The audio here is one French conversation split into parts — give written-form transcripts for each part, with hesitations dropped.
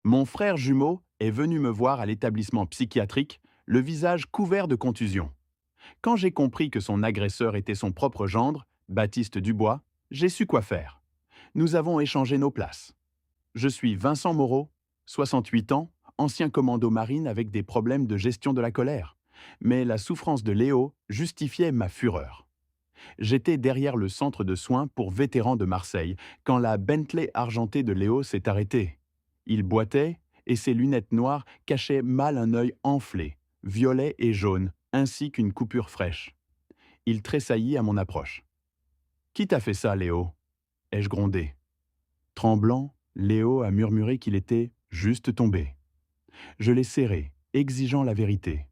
Mon frère jumeau est venu me voir à l'établissement psychiatrique, le visage couvert de contusions. Quand j'ai compris que son agresseur était son propre gendre, Baptiste Dubois, j'ai su quoi faire. Nous avons échangé nos places. Je suis Vincent Moreau, 68 ans, ancien commando marine avec des problèmes de gestion de la colère. Mais la souffrance de Léo justifiait ma fureur. J'étais derrière le centre de soins pour vétérans de Marseille quand la Bentley argentée de Léo s'est arrêtée. Il boitait et ses lunettes noires cachaient mal un œil enflé, violet et jaune, ainsi qu'une coupure fraîche. Il tressaillit à mon approche. Qui t'a fait ça, Léo? Ai-je grondé. Tremblant, Léo a murmuré qu'il était juste tombé. Je l'ai serré, exigeant la vérité.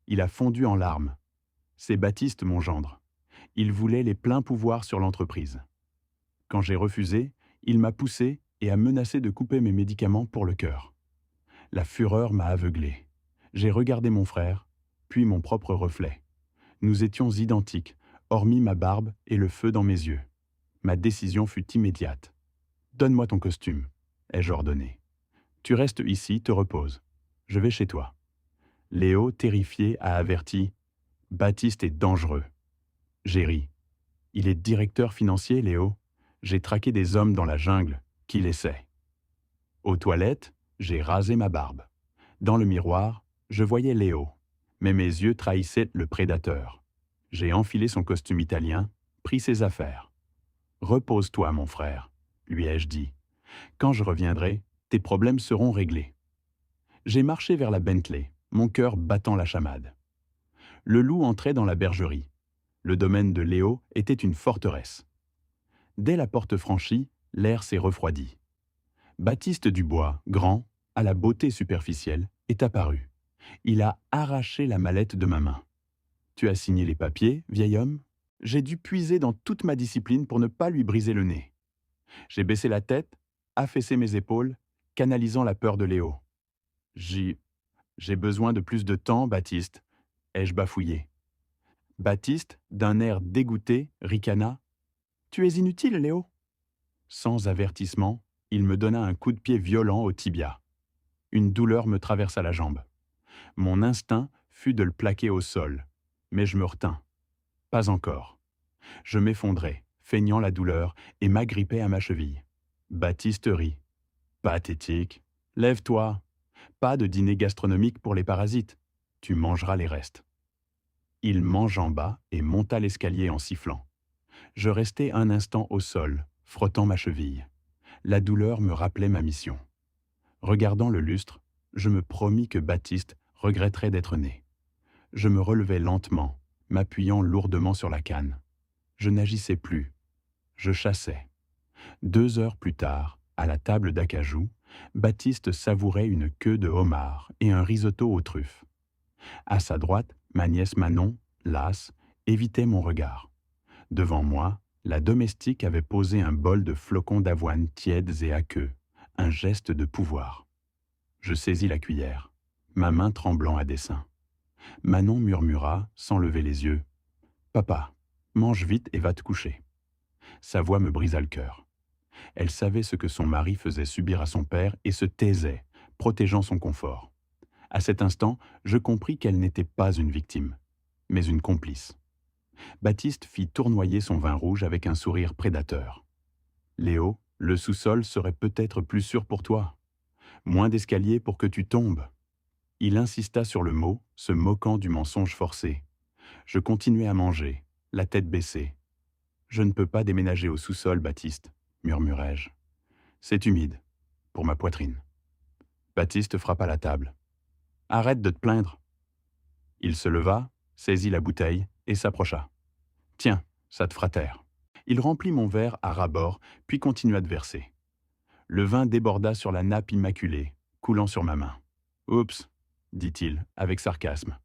Il a fondu en larmes. C'est Baptiste, mon gendre. Il voulait les pleins pouvoirs sur l'entreprise. Quand j'ai refusé, il m'a poussé et a menacé de couper mes médicaments pour le cœur. La fureur m'a aveuglé. J'ai regardé mon frère, puis mon propre reflet. Nous étions identiques, hormis ma barbe et le feu dans mes yeux. Ma décision fut immédiate. Donne-moi ton costume, ai-je ordonné. Tu restes ici, te reposes. Je vais chez toi. Léo, terrifié, a averti. Baptiste est dangereux. J'ai ri. Il est directeur financier, Léo. J'ai traqué des hommes dans la jungle. Qui l'essaie? Aux toilettes, j'ai rasé ma barbe. Dans le miroir, je voyais Léo, mais mes yeux trahissaient le prédateur. J'ai enfilé son costume italien, pris ses affaires. Repose-toi, mon frère, lui ai-je dit. Quand je reviendrai, tes problèmes seront réglés. J'ai marché vers la Bentley, mon cœur battant la chamade. Le loup entrait dans la bergerie. Le domaine de Léo était une forteresse. Dès la porte franchie, l'air s'est refroidi. Baptiste Dubois, grand, à la beauté superficielle, est apparu. Il a arraché la mallette de ma main. Tu as signé les papiers, vieil homme? J'ai dû puiser dans toute ma discipline pour ne pas lui briser le nez. J'ai baissé la tête, affaissé mes épaules, canalisant la peur de Léo. J'ai j'ai besoin de plus de temps, Baptiste, ai-je bafouillé. Baptiste, d'un air dégoûté, ricana. Tu es inutile, Léo. Sans avertissement, il me donna un coup de pied violent au tibia. Une douleur me traversa la jambe. Mon instinct fut de le plaquer au sol, mais je me retins. Pas encore. Je m'effondrai, feignant la douleur, et m'agrippai à ma cheville. Baptiste rit. Pathétique. Lève-toi. Pas de dîner gastronomique pour les parasites. Tu mangeras les restes. Il m'enjamba et monta l'escalier en sifflant. Je restai un instant au sol, frottant ma cheville. La douleur me rappelait ma mission. Regardant le lustre, je me promis que Baptiste regretterait d'être né. Je me relevai lentement, m'appuyant lourdement sur la canne. Je n'agissais plus. Je chassais. 2 heures plus tard, à la table d'acajou, Baptiste savourait une queue de homard et un risotto aux truffes. À sa droite, ma nièce Manon, lasse, évitait mon regard. Devant moi, la domestique avait posé un bol de flocons d'avoine tièdes et aqueux, un geste de pouvoir. Je saisis la cuillère, ma main tremblant à dessein. Manon murmura, sans lever les yeux. « Papa, mange vite et va te coucher. » Sa voix me brisa le cœur. Elle savait ce que son mari faisait subir à son père et se taisait, protégeant son confort. À cet instant, je compris qu'elle n'était pas une victime, mais une complice. Baptiste fit tournoyer son vin rouge avec un sourire prédateur. « Léo, le sous-sol serait peut-être plus sûr pour toi. Moins d'escaliers pour que tu tombes. » Il insista sur le mot, se moquant du mensonge forcé. Je continuai à manger, la tête baissée. « Je ne peux pas déménager au sous-sol, Baptiste, » murmurai-je. « C'est humide, pour ma poitrine. » Baptiste frappa la table. « Arrête de te plaindre. » Il se leva, saisit la bouteille et s'approcha. « Tiens, ça te fera taire. » Il remplit mon verre à ras-bord, puis continua de verser. Le vin déborda sur la nappe immaculée, coulant sur ma main. « Oups !» dit-il, avec sarcasme.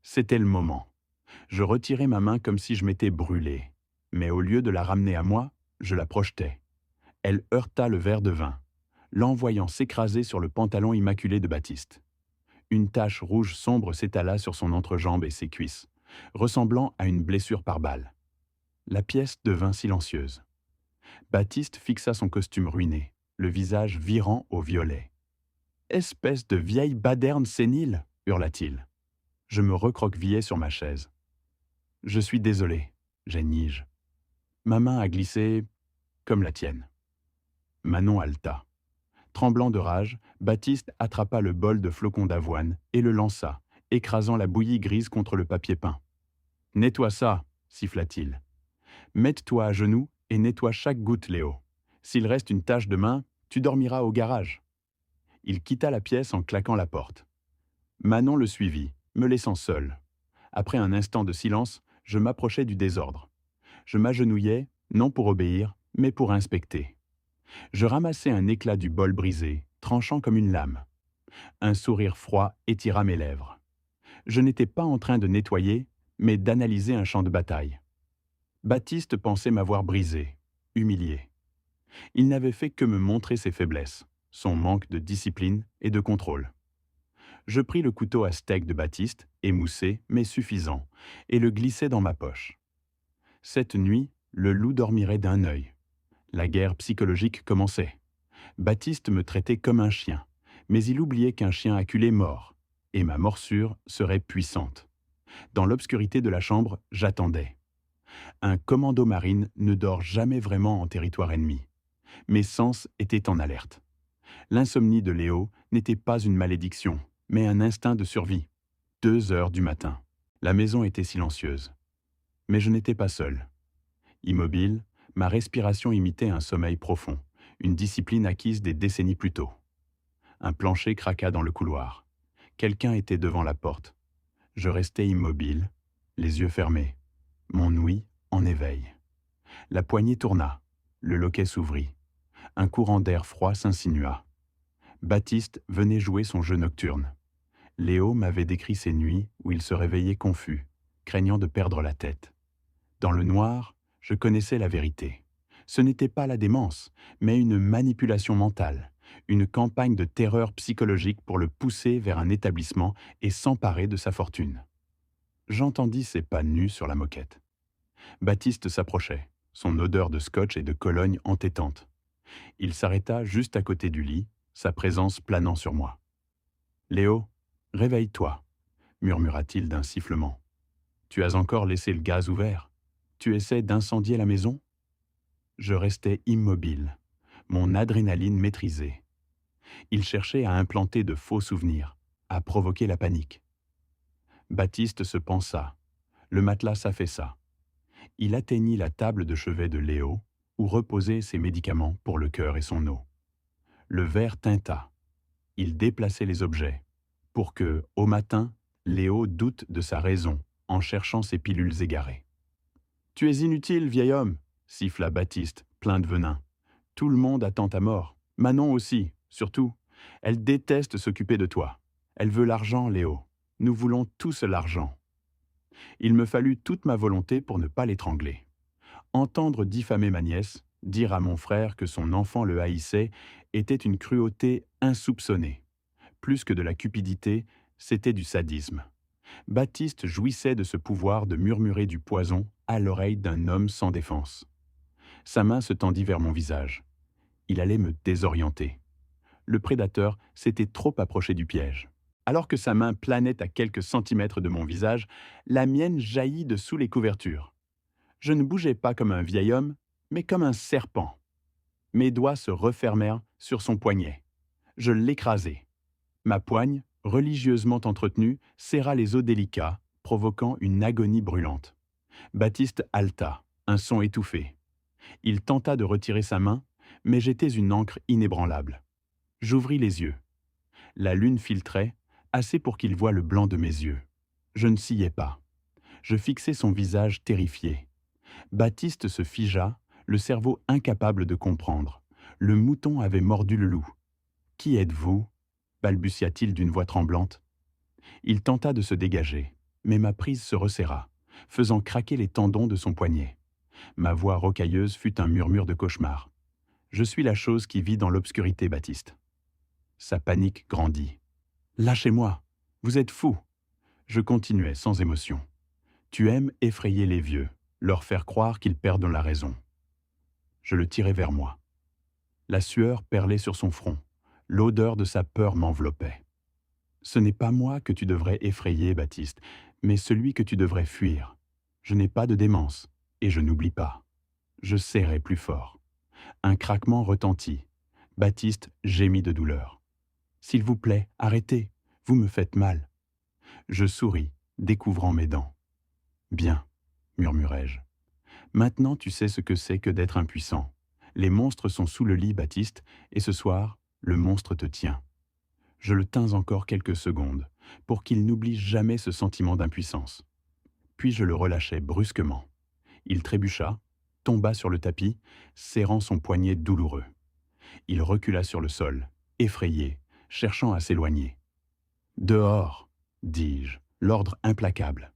C'était le moment. Je retirai ma main comme si je m'étais brûlé, mais au lieu de la ramener à moi, je la projetai. Elle heurta le verre de vin, l'envoyant s'écraser sur le pantalon immaculé de Baptiste. Une tache rouge sombre s'étala sur son entrejambe et ses cuisses, ressemblant à une blessure par balle. La pièce devint silencieuse. Baptiste fixa son costume ruiné, le visage virant au violet. Espèce de vieille baderne sénile, hurla-t-il. Je me recroquevillai sur ma chaise. Je suis désolé, génis-je. Ma main a glissé comme la tienne. Manon haleta. Tremblant de rage, Baptiste attrapa le bol de flocons d'avoine et le lança, écrasant la bouillie grise contre le papier peint. « Nettoie ça !» siffla-t-il. « Mette-toi à genoux et nettoie chaque goutte, Léo. S'il reste une tache de main, tu dormiras au garage. » Il quitta la pièce en claquant la porte. Manon le suivit, me laissant seul. Après un instant de silence, je m'approchai du désordre. Je m'agenouillai, non pour obéir, mais pour inspecter. Je ramassai un éclat du bol brisé, tranchant comme une lame. Un sourire froid étira mes lèvres. Je n'étais pas en train de nettoyer, mais d'analyser un champ de bataille. Baptiste pensait m'avoir brisé, humilié. Il n'avait fait que me montrer ses faiblesses, son manque de discipline et de contrôle. Je pris le couteau à steak de Baptiste, émoussé mais suffisant, et le glissai dans ma poche. Cette nuit, le loup dormirait d'un œil. La guerre psychologique commençait. Baptiste me traitait comme un chien, mais il oubliait qu'un chien acculé mord, et ma morsure serait puissante. Dans l'obscurité de la chambre, j'attendais. Un commando marine ne dort jamais vraiment en territoire ennemi. Mes sens étaient en alerte. L'insomnie de Léo n'était pas une malédiction, mais un instinct de survie. 2 heures du matin. La maison était silencieuse. Mais je n'étais pas seul. Immobile, ma respiration imitait un sommeil profond, une discipline acquise des décennies plus tôt. Un plancher craqua dans le couloir. Quelqu'un était devant la porte. Je restai immobile, les yeux fermés, mon ouïe en éveil. La poignée tourna, le loquet s'ouvrit. Un courant d'air froid s'insinua. Baptiste venait jouer son jeu nocturne. Léo m'avait décrit ces nuits où il se réveillait confus, craignant de perdre la tête. Dans le noir, je connaissais la vérité. Ce n'était pas la démence, mais une manipulation mentale, une campagne de terreur psychologique pour le pousser vers un établissement et s'emparer de sa fortune. J'entendis ses pas nus sur la moquette. Baptiste s'approchait, son odeur de scotch et de cologne entêtante. Il s'arrêta juste à côté du lit, sa présence planant sur moi. « Léo, réveille-toi » murmura-t-il d'un sifflement. « Tu as encore laissé le gaz ouvert. Tu essaies d'incendier la maison ?» Je restais immobile, mon adrénaline maîtrisée. Il cherchait à implanter de faux souvenirs, à provoquer la panique. Baptiste se pensa. Le matelas s'affaissa. Il atteignit la table de chevet de Léo, où reposaient ses médicaments pour le cœur et son eau. Le verre tinta. Il déplaçait les objets, pour que, au matin, Léo doute de sa raison en cherchant ses pilules égarées. « Tu es inutile, vieil homme !» siffla Baptiste, plein de venin. « Tout le monde attend ta mort. Manon aussi, surtout. Elle déteste s'occuper de toi. Elle veut l'argent, Léo. Nous voulons tous l'argent. » Il me fallut toute ma volonté pour ne pas l'étrangler. Entendre diffamer ma nièce, dire à mon frère que son enfant le haïssait, était une cruauté insoupçonnée. Plus que de la cupidité, c'était du sadisme. Baptiste jouissait de ce pouvoir de murmurer du poison à l'oreille d'un homme sans défense. Sa main se tendit vers mon visage. Il allait me désorienter. Le prédateur s'était trop approché du piège. Alors que sa main planait à quelques centimètres de mon visage, la mienne jaillit de sous les couvertures. Je ne bougeais pas comme un vieil homme, mais comme un serpent. Mes doigts se refermèrent sur son poignet. Je l'écrasai. Ma poigne, religieusement entretenue, serra les os délicats, provoquant une agonie brûlante. Baptiste haleta, un son étouffé. Il tenta de retirer sa main, mais j'étais une encre inébranlable. J'ouvris les yeux. La lune filtrait, assez pour qu'il voie le blanc de mes yeux. Je ne sciais pas. Je fixai son visage terrifié. Baptiste se figea, le cerveau incapable de comprendre. Le mouton avait mordu le loup. « Qui êtes-vous » balbutia-t-il d'une voix tremblante. Il tenta de se dégager, mais ma prise se resserra, faisant craquer les tendons de son poignet. Ma voix rocailleuse fut un murmure de cauchemar. « Je suis la chose qui vit dans l'obscurité, Baptiste. » Sa panique grandit. « Lâchez-moi, vous êtes fou !» Je continuais sans émotion. « Tu aimes effrayer les vieux, leur faire croire qu'ils perdent la raison. » Je le tirai vers moi. La sueur perlait sur son front. L'odeur de sa peur m'enveloppait. Ce n'est pas moi que tu devrais effrayer, Baptiste, mais celui que tu devrais fuir. Je n'ai pas de démence, et je n'oublie pas. Je serrai plus fort. Un craquement retentit. Baptiste gémit de douleur. S'il vous plaît, arrêtez, vous me faites mal. Je souris, découvrant mes dents. Bien, murmurai-je. Maintenant tu sais ce que c'est que d'être impuissant. Les monstres sont sous le lit, Baptiste, et ce soir, le monstre te tient. Je le tins encore quelques secondes, pour qu'il n'oublie jamais ce sentiment d'impuissance. Puis je le relâchai brusquement. Il trébucha, tomba sur le tapis, serrant son poignet douloureux. Il recula sur le sol, effrayé, cherchant à s'éloigner. « Dehors !» dis-je, l'ordre implacable.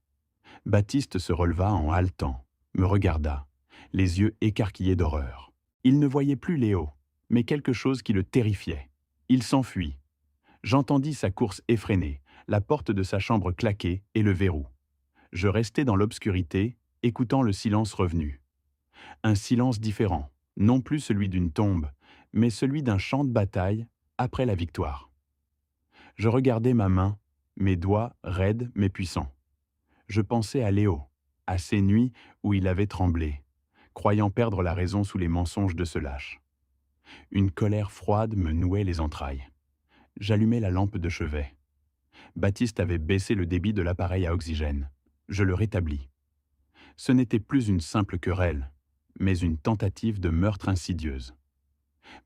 Baptiste se releva en haletant, me regarda, les yeux écarquillés d'horreur. Il ne voyait plus Léo, mais quelque chose qui le terrifiait. Il s'enfuit. J'entendis sa course effrénée, la porte de sa chambre claquer et le verrou. Je restai dans l'obscurité, écoutant le silence revenu. Un silence différent, non plus celui d'une tombe, mais celui d'un champ de bataille après la victoire. Je regardais ma main, mes doigts raides mais puissants. Je pensais à Léo, à ces nuits où il avait tremblé, croyant perdre la raison sous les mensonges de ce lâche. Une colère froide me nouait les entrailles. J'allumai la lampe de chevet. Baptiste avait baissé le débit de l'appareil à oxygène. Je le rétablis. Ce n'était plus une simple querelle, mais une tentative de meurtre insidieuse.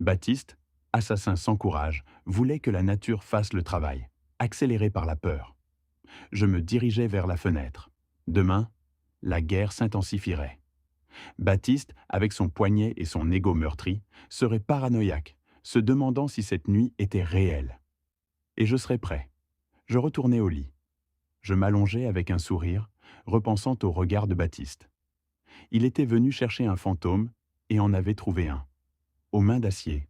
Baptiste, assassin sans courage, voulait que la nature fasse le travail, accéléré par la peur. Je me dirigeais vers la fenêtre. Demain, la guerre s'intensifierait. Baptiste, avec son poignet et son ego meurtri, serait paranoïaque, se demandant si cette nuit était réelle. Et je serais prêt. Je retournai au lit. Je m'allongeai avec un sourire, repensant au regard de Baptiste. Il était venu chercher un fantôme et en avait trouvé un. Aux mains d'acier,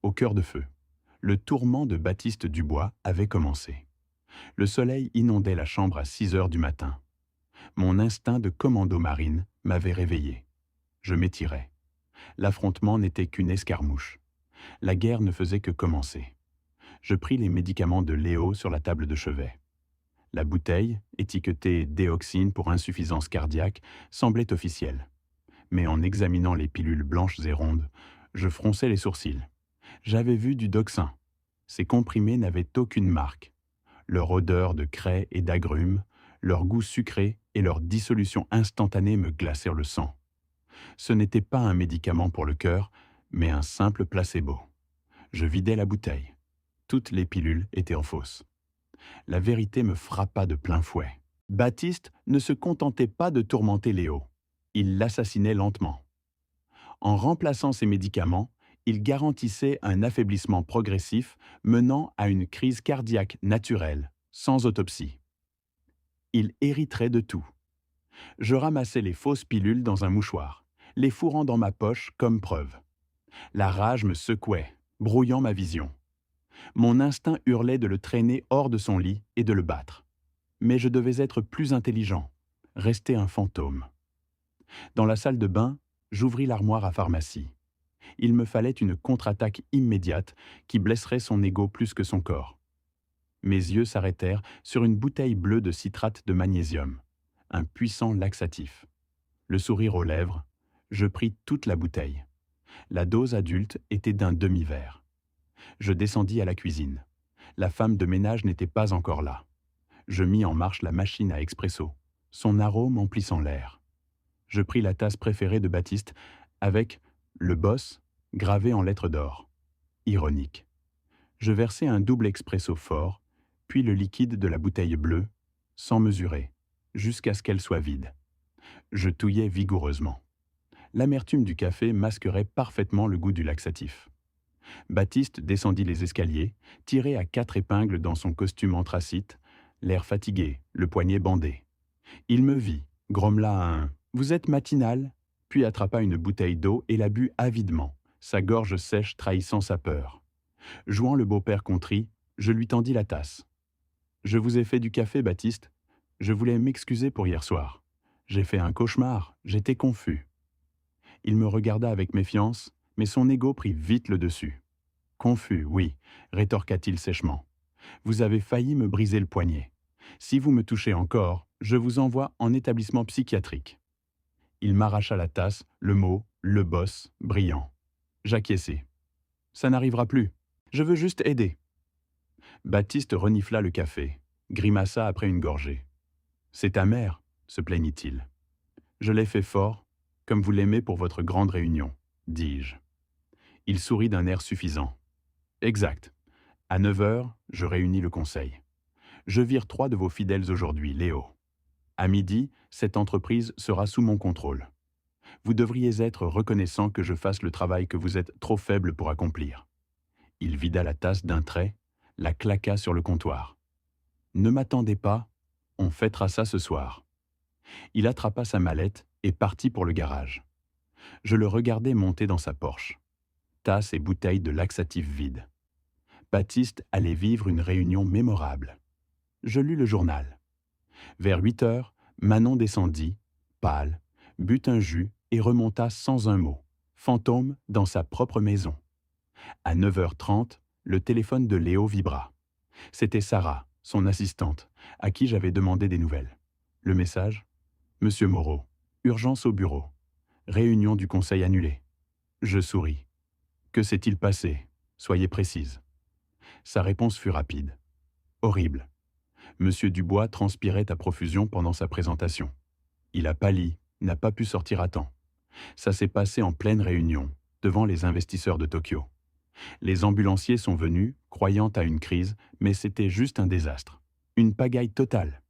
au cœur de feu. Le tourment de Baptiste Dubois avait commencé. Le soleil inondait la chambre à 6 heures du matin. Mon instinct de commando marine m'avait réveillé. Je m'étirai. L'affrontement n'était qu'une escarmouche. La guerre ne faisait que commencer. Je pris les médicaments de Léo sur la table de chevet. La bouteille, étiquetée déoxine pour insuffisance cardiaque, semblait officielle. Mais en examinant les pilules blanches et rondes, je fronçai les sourcils. J'avais vu du Doxin. Ces comprimés n'avaient aucune marque. Leur odeur de craie et d'agrumes, leur goût sucré et leur dissolution instantanée me glacèrent le sang. Ce n'était pas un médicament pour le cœur, mais un simple placebo. Je vidai la bouteille. Toutes les pilules étaient en fausse. La vérité me frappa de plein fouet. Baptiste ne se contentait pas de tourmenter Léo. Il l'assassinait lentement. En remplaçant ses médicaments, il garantissait un affaiblissement progressif menant à une crise cardiaque naturelle, sans autopsie. Il hériterait de tout. Je ramassai les fausses pilules dans un mouchoir, les fourrant dans ma poche comme preuve. La rage me secouait, brouillant ma vision. Mon instinct hurlait de le traîner hors de son lit et de le battre. Mais je devais être plus intelligent, rester un fantôme. Dans la salle de bain, j'ouvris l'armoire à pharmacie. Il me fallait une contre-attaque immédiate qui blesserait son ego plus que son corps. Mes yeux s'arrêtèrent sur une bouteille bleue de citrate de magnésium, un puissant laxatif. Le sourire aux lèvres, je pris toute la bouteille. La dose adulte était d'un demi-verre. Je descendis à la cuisine. La femme de ménage n'était pas encore là. Je mis en marche la machine à expresso, son arôme emplissant l'air. Je pris la tasse préférée de Baptiste avec « Le Boss » gravé en lettres d'or. Ironique. Je versai un double expresso fort, puis le liquide de la bouteille bleue, sans mesurer, jusqu'à ce qu'elle soit vide. Je touillai vigoureusement. L'amertume du café masquerait parfaitement le goût du laxatif. Baptiste descendit les escaliers, tiré à 4 épingles dans son costume anthracite, l'air fatigué, le poignet bandé. Il me vit, grommela un « Vous êtes matinal ?» puis attrapa une bouteille d'eau et la but avidement, sa gorge sèche trahissant sa peur. Jouant le beau-père contrit, je lui tendis la tasse. « Je vous ai fait du café, Baptiste. Je voulais m'excuser pour hier soir. J'ai fait un cauchemar, j'étais confus. » Il me regarda avec méfiance, mais son ego prit vite le dessus. Confus, oui, rétorqua-t-il sèchement. Vous avez failli me briser le poignet. Si vous me touchez encore, je vous envoie en établissement psychiatrique. Il m'arracha la tasse, le mot, le boss, brillant. J'acquiesçai. Ça n'arrivera plus. Je veux juste aider. Baptiste renifla le café, grimaça après une gorgée. C'est ta mère, se plaignit-il. Je l'ai fait fort, comme vous l'aimez pour votre grande réunion, dis-je. Il sourit d'un air suffisant. Exact. À 9 heures, je réunis le conseil. Je vire 3 de vos fidèles aujourd'hui, Léo. À midi, cette entreprise sera sous mon contrôle. Vous devriez être reconnaissant que je fasse le travail que vous êtes trop faible pour accomplir. Il vida la tasse d'un trait, la claqua sur le comptoir. Ne m'attendez pas, on fêtera ça ce soir. Il attrapa sa mallette et partit pour le garage. Je le regardais monter dans sa Porsche. Tasse et bouteille de laxatif vide. Baptiste allait vivre une réunion mémorable. Je lus le journal. Vers 8 heures, Manon descendit, pâle, but un jus et remonta sans un mot, fantôme dans sa propre maison. À 9h30, le téléphone de Léo vibra. C'était Sarah, son assistante, à qui j'avais demandé des nouvelles. Le message : Monsieur Moreau, urgence au bureau. Réunion du conseil annulée. Je souris. Que s'est-il passé ? Soyez précise. Sa réponse fut rapide. Horrible. Monsieur Dubois transpirait à profusion pendant sa présentation. Il a pâli, n'a pas pu sortir à temps. Ça s'est passé en pleine réunion, devant les investisseurs de Tokyo. Les ambulanciers sont venus, croyant à une crise, mais c'était juste un désastre. Une pagaille totale.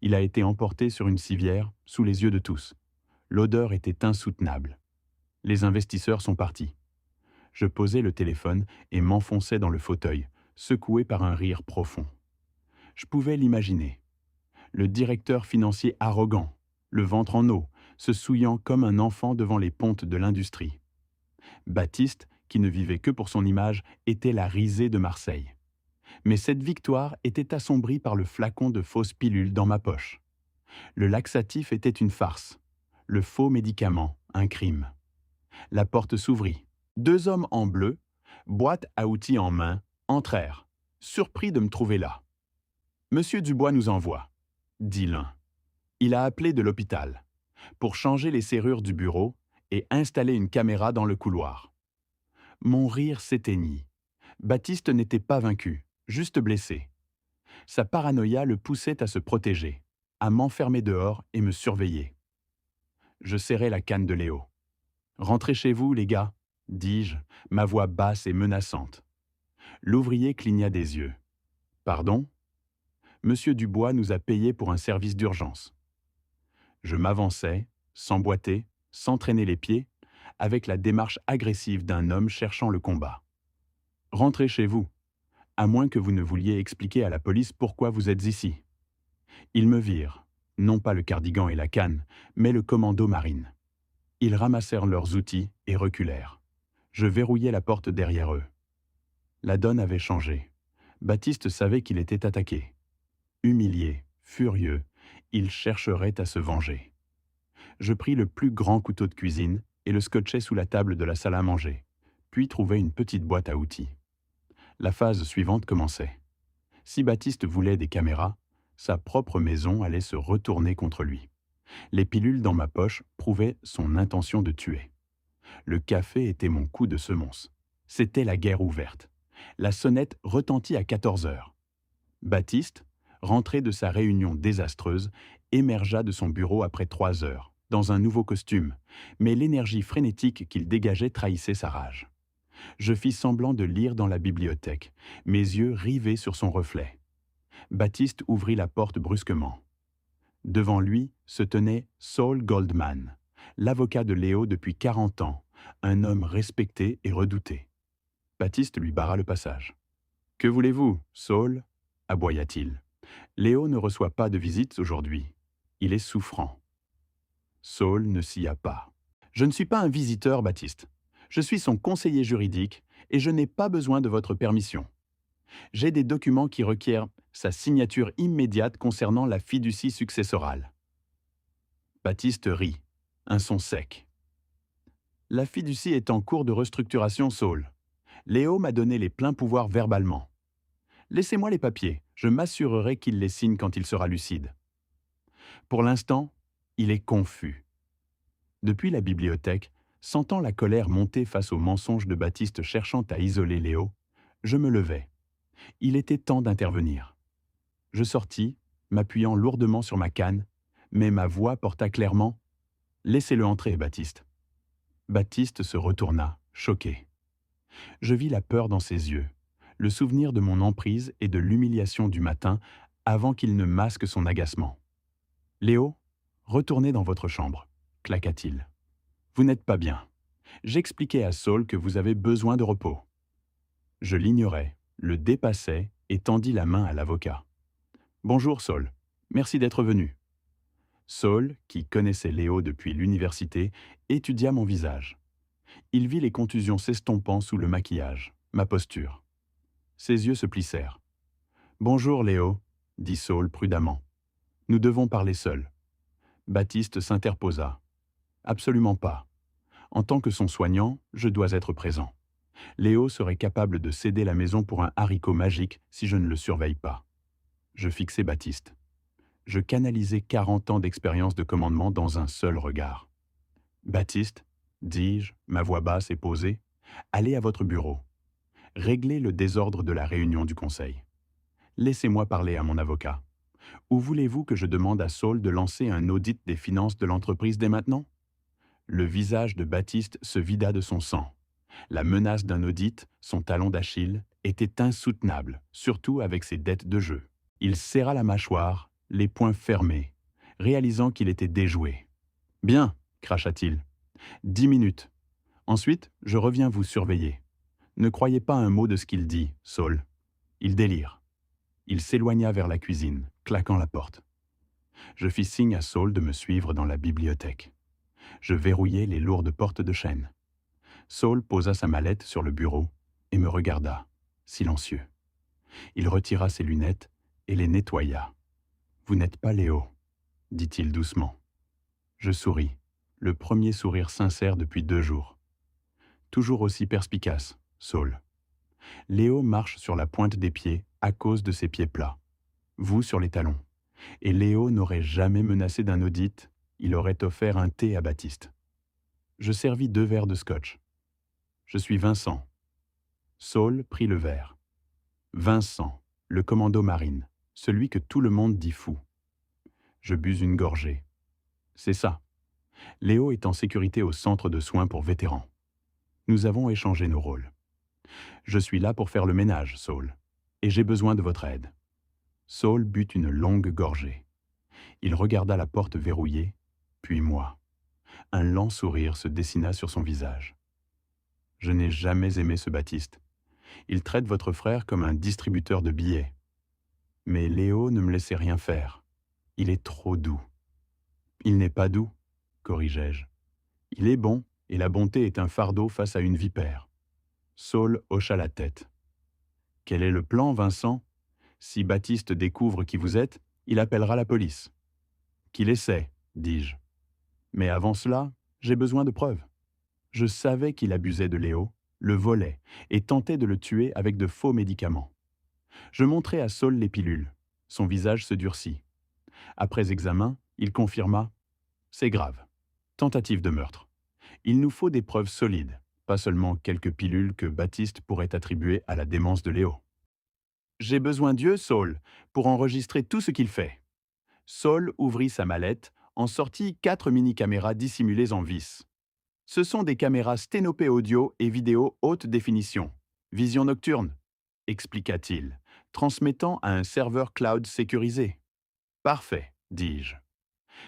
Il a été emporté sur une civière, sous les yeux de tous. L'odeur était insoutenable. Les investisseurs sont partis. Je posai le téléphone et m'enfonçai dans le fauteuil, secoué par un rire profond. Je pouvais l'imaginer. Le directeur financier arrogant, le ventre en eau, se souillant comme un enfant devant les pontes de l'industrie. Baptiste, qui ne vivait que pour son image, était la risée de Marseille. Mais cette victoire était assombrie par le flacon de fausses pilules dans ma poche. Le laxatif était une farce. Le faux médicament, un crime. La porte s'ouvrit. 2 hommes en bleu, boîte à outils en main, entrèrent, surpris de me trouver là. « Monsieur Dubois nous envoie », dit l'un. Il a appelé de l'hôpital pour changer les serrures du bureau et installer une caméra dans le couloir. Mon rire s'éteignit. Baptiste n'était pas vaincu, juste blessé. Sa paranoïa le poussait à se protéger, à m'enfermer dehors et me surveiller. Je serrai la canne de Léo. « Rentrez chez vous, les gars », dis-je, ma voix basse et menaçante. L'ouvrier cligna des yeux. « Pardon ? Monsieur Dubois nous a payé pour un service d'urgence. » Je m'avançai, sans boiter, sans traîner les pieds, avec la démarche agressive d'un homme cherchant le combat. « Rentrez chez vous, à moins que vous ne vouliez expliquer à la police pourquoi vous êtes ici. » Ils me virent, non pas le cardigan et la canne, mais le commando marine. Ils ramassèrent leurs outils et reculèrent. Je verrouillai la porte derrière eux. La donne avait changé. Baptiste savait qu'il était attaqué. Humilié, furieux, il chercherait à se venger. Je pris le plus grand couteau de cuisine et le scotchai sous la table de la salle à manger, puis trouvai une petite boîte à outils. La phase suivante commençait. Si Baptiste voulait des caméras, sa propre maison allait se retourner contre lui. Les pilules dans ma poche prouvaient son intention de tuer. Le café était mon coup de semonce. C'était la guerre ouverte. La sonnette retentit à 14 heures. Baptiste, rentré de sa réunion désastreuse, émergea de son bureau après 3 heures, dans un nouveau costume, mais l'énergie frénétique qu'il dégageait trahissait sa rage. Je fis semblant de lire dans la bibliothèque, mes yeux rivés sur son reflet. Baptiste ouvrit la porte brusquement. Devant lui se tenait Saul Goldman, l'avocat de Léo depuis 40 ans, un homme respecté et redouté. Baptiste lui barra le passage. « Que voulez-vous, Saul ?» aboya-t-il. « Léo ne reçoit pas de visites aujourd'hui. Il est souffrant. » Saul ne sia pas. « Je ne suis pas un visiteur, Baptiste. Je suis son conseiller juridique et je n'ai pas besoin de votre permission. J'ai des documents qui requièrent sa signature immédiate concernant la fiducie successorale. » Baptiste rit, un son sec. « La fiducie est en cours de restructuration, Saul. Léo m'a donné les pleins pouvoirs verbalement. Laissez-moi les papiers, je m'assurerai qu'il les signe quand il sera lucide. Pour l'instant, il est confus. Depuis la bibliothèque, sentant la colère monter face aux mensonges de Baptiste cherchant à isoler Léo, je me levai. Il était temps d'intervenir. Je sortis, m'appuyant lourdement sur ma canne, mais ma voix porta clairement « Laissez-le entrer, Baptiste ». Baptiste se retourna, choqué. Je vis la peur dans ses yeux, le souvenir de mon emprise et de l'humiliation du matin avant qu'il ne masque son agacement. « Léo, retournez dans votre chambre », claqua-t-il. « Vous n'êtes pas bien. J'expliquais à Saul que vous avez besoin de repos. » Je l'ignorais, le dépassai et tendis la main à l'avocat. « Bonjour Saul, merci d'être venu. » Saul, qui connaissait Léo depuis l'université, étudia mon visage. Il vit les contusions s'estompant sous le maquillage, ma posture. Ses yeux se plissèrent. « Bonjour Léo, » dit Saul prudemment. « Nous devons parler seuls. » Baptiste s'interposa. « Absolument pas. En tant que son soignant, je dois être présent. Léo serait capable de céder la maison pour un haricot magique si je ne le surveille pas. » Je fixai Baptiste. Je canalisai 40 ans d'expérience de commandement dans un seul regard. « Baptiste, dis-je, ma voix basse et posée, allez à votre bureau. Réglez le désordre de la réunion du conseil. Laissez-moi parler à mon avocat. Ou voulez-vous que je demande à Saul de lancer un audit des finances de l'entreprise dès maintenant ?» Le visage de Baptiste se vida de son sang. La menace d'un audit, son talon d'Achille, était insoutenable, surtout avec ses dettes de jeu. Il serra la mâchoire, les poings fermés, réalisant qu'il était déjoué. « Bien, cracha-t-il. 10 minutes. Ensuite, je reviens vous surveiller. Ne croyez pas un mot de ce qu'il dit, Saul. Il délire. » Il s'éloigna vers la cuisine, claquant la porte. Je fis signe à Saul de me suivre dans la bibliothèque. Je verrouillai les lourdes portes de chêne. Saul posa sa mallette sur le bureau et me regarda, silencieux. Il retira ses lunettes et les nettoya. « Vous n'êtes pas Léo, » dit-il doucement. Je souris, le premier sourire sincère depuis 2 jours. Toujours aussi perspicace, Saul. Léo marche sur la pointe des pieds à cause de ses pieds plats. Vous sur les talons. Et Léo n'aurait jamais menacé d'un audit, il aurait offert un thé à Baptiste. Je servis 2 verres de scotch. Je suis Vincent. Saul prit le verre. Vincent, le commando marine, celui que tout le monde dit fou. Je bus une gorgée. C'est ça. Léo est en sécurité au centre de soins pour vétérans. Nous avons échangé nos rôles. Je suis là pour faire le ménage, Saul, et j'ai besoin de votre aide. Saul but une longue gorgée. Il regarda la porte verrouillée, puis moi. Un lent sourire se dessina sur son visage. Je n'ai jamais aimé ce Baptiste. Il traite votre frère comme un distributeur de billets. Mais Léo ne me laissait rien faire. Il est trop doux. Il n'est pas doux, corrigeai-je. Il est bon, et la bonté est un fardeau face à une vipère. Saul hocha la tête. Quel est le plan, Vincent? Si Baptiste découvre qui vous êtes, il appellera la police. Qu'il essaie, dis-je. Mais avant cela, j'ai besoin de preuves. Je savais qu'il abusait de Léo, le volait et tentait de le tuer avec de faux médicaments. Je montrai à Saul les pilules. Son visage se durcit. Après examen, il confirma « C'est grave. Tentative de meurtre. Il nous faut des preuves solides, pas seulement quelques pilules que Baptiste pourrait attribuer à la démence de Léo. » J'ai besoin d'yeux, Saul, pour enregistrer tout ce qu'il fait. Saul ouvrit sa mallette, en sortit 4 mini-caméras dissimulées en vis. Ce sont des caméras sténopées audio et vidéo haute définition. Vision nocturne, expliqua-t-il, transmettant à un serveur cloud sécurisé. Parfait, dis-je.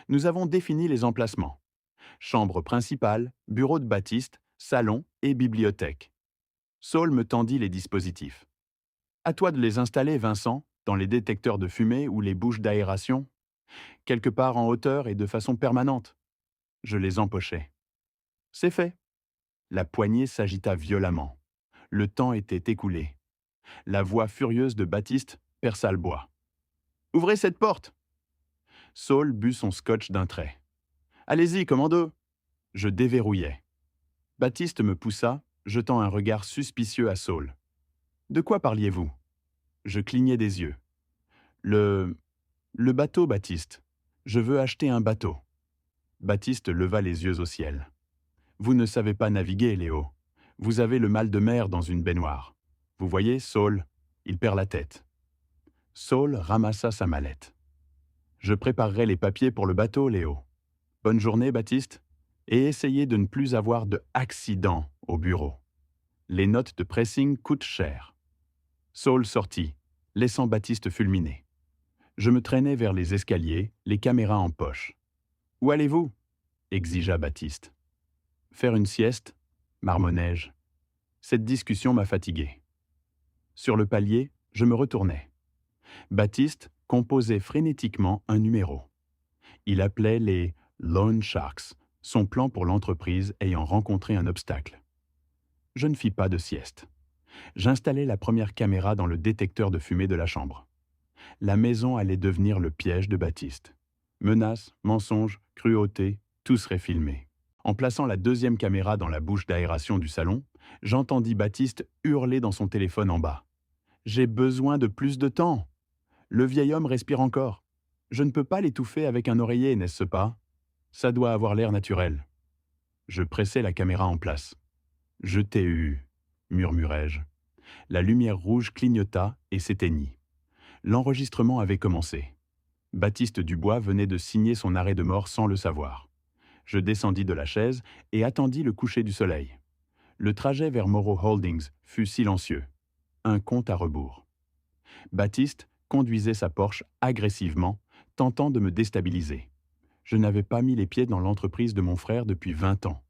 Nous avons défini les emplacements. Chambre principale, bureau de Baptiste, salon et bibliothèque. Saul me tendit les dispositifs. À toi de les installer, Vincent, dans les détecteurs de fumée ou les bouches d'aération. Quelque part en hauteur et de façon permanente. Je les empochai. C'est fait. La poignée s'agita violemment. Le temps était écoulé. La voix furieuse de Baptiste perça le bois. « Ouvrez cette porte !» Saul but son scotch d'un trait. « Allez-y, commando !» Je déverrouillai. Baptiste me poussa jetant un regard suspicieux à Saul. De quoi parliez-vous? Je clignai des yeux. Le... le bateau, Baptiste. Je veux acheter un bateau. Baptiste leva les yeux au ciel. Vous ne savez pas naviguer, Léo. Vous avez le mal de mer dans une baignoire. Vous voyez, Saul, il perd la tête. Saul ramassa sa mallette. Je préparerai les papiers pour le bateau, Léo. Bonne journée, Baptiste. Et essayez de ne plus avoir de accident au bureau. Les notes de pressing coûtent cher. Saul sortit, laissant Baptiste fulminer. Je me traînai vers les escaliers, les caméras en poche. Où allez-vous? Exigea Baptiste. Faire une sieste, marmonnai-je. Cette discussion m'a fatigué. Sur le palier, je me retournai. Baptiste composait frénétiquement un numéro. Il appelait les Loan Sharks, son plan pour l'entreprise ayant rencontré un obstacle. Je ne fis pas de sieste. J'installai la première caméra dans le détecteur de fumée de la chambre. La maison allait devenir le piège de Baptiste. Menaces, mensonges, cruauté, tout serait filmé. En plaçant la deuxième caméra dans la bouche d'aération du salon, j'entendis Baptiste hurler dans son téléphone en bas. « J'ai besoin de plus de temps. Le vieil homme respire encore. Je ne peux pas l'étouffer avec un oreiller, n'est-ce pas? Ça doit avoir l'air naturel. » Je pressai la caméra en place. « Je t'ai eu, » murmurai-je. La lumière rouge clignota et s'éteignit. L'enregistrement avait commencé. Baptiste Dubois venait de signer son arrêt de mort sans le savoir. Je descendis de la chaise et attendis le coucher du soleil. Le trajet vers Morrow Holdings fut silencieux. Un compte à rebours. Baptiste conduisait sa Porsche agressivement, tentant de me déstabiliser. Je n'avais pas mis les pieds dans l'entreprise de mon frère depuis 20 ans.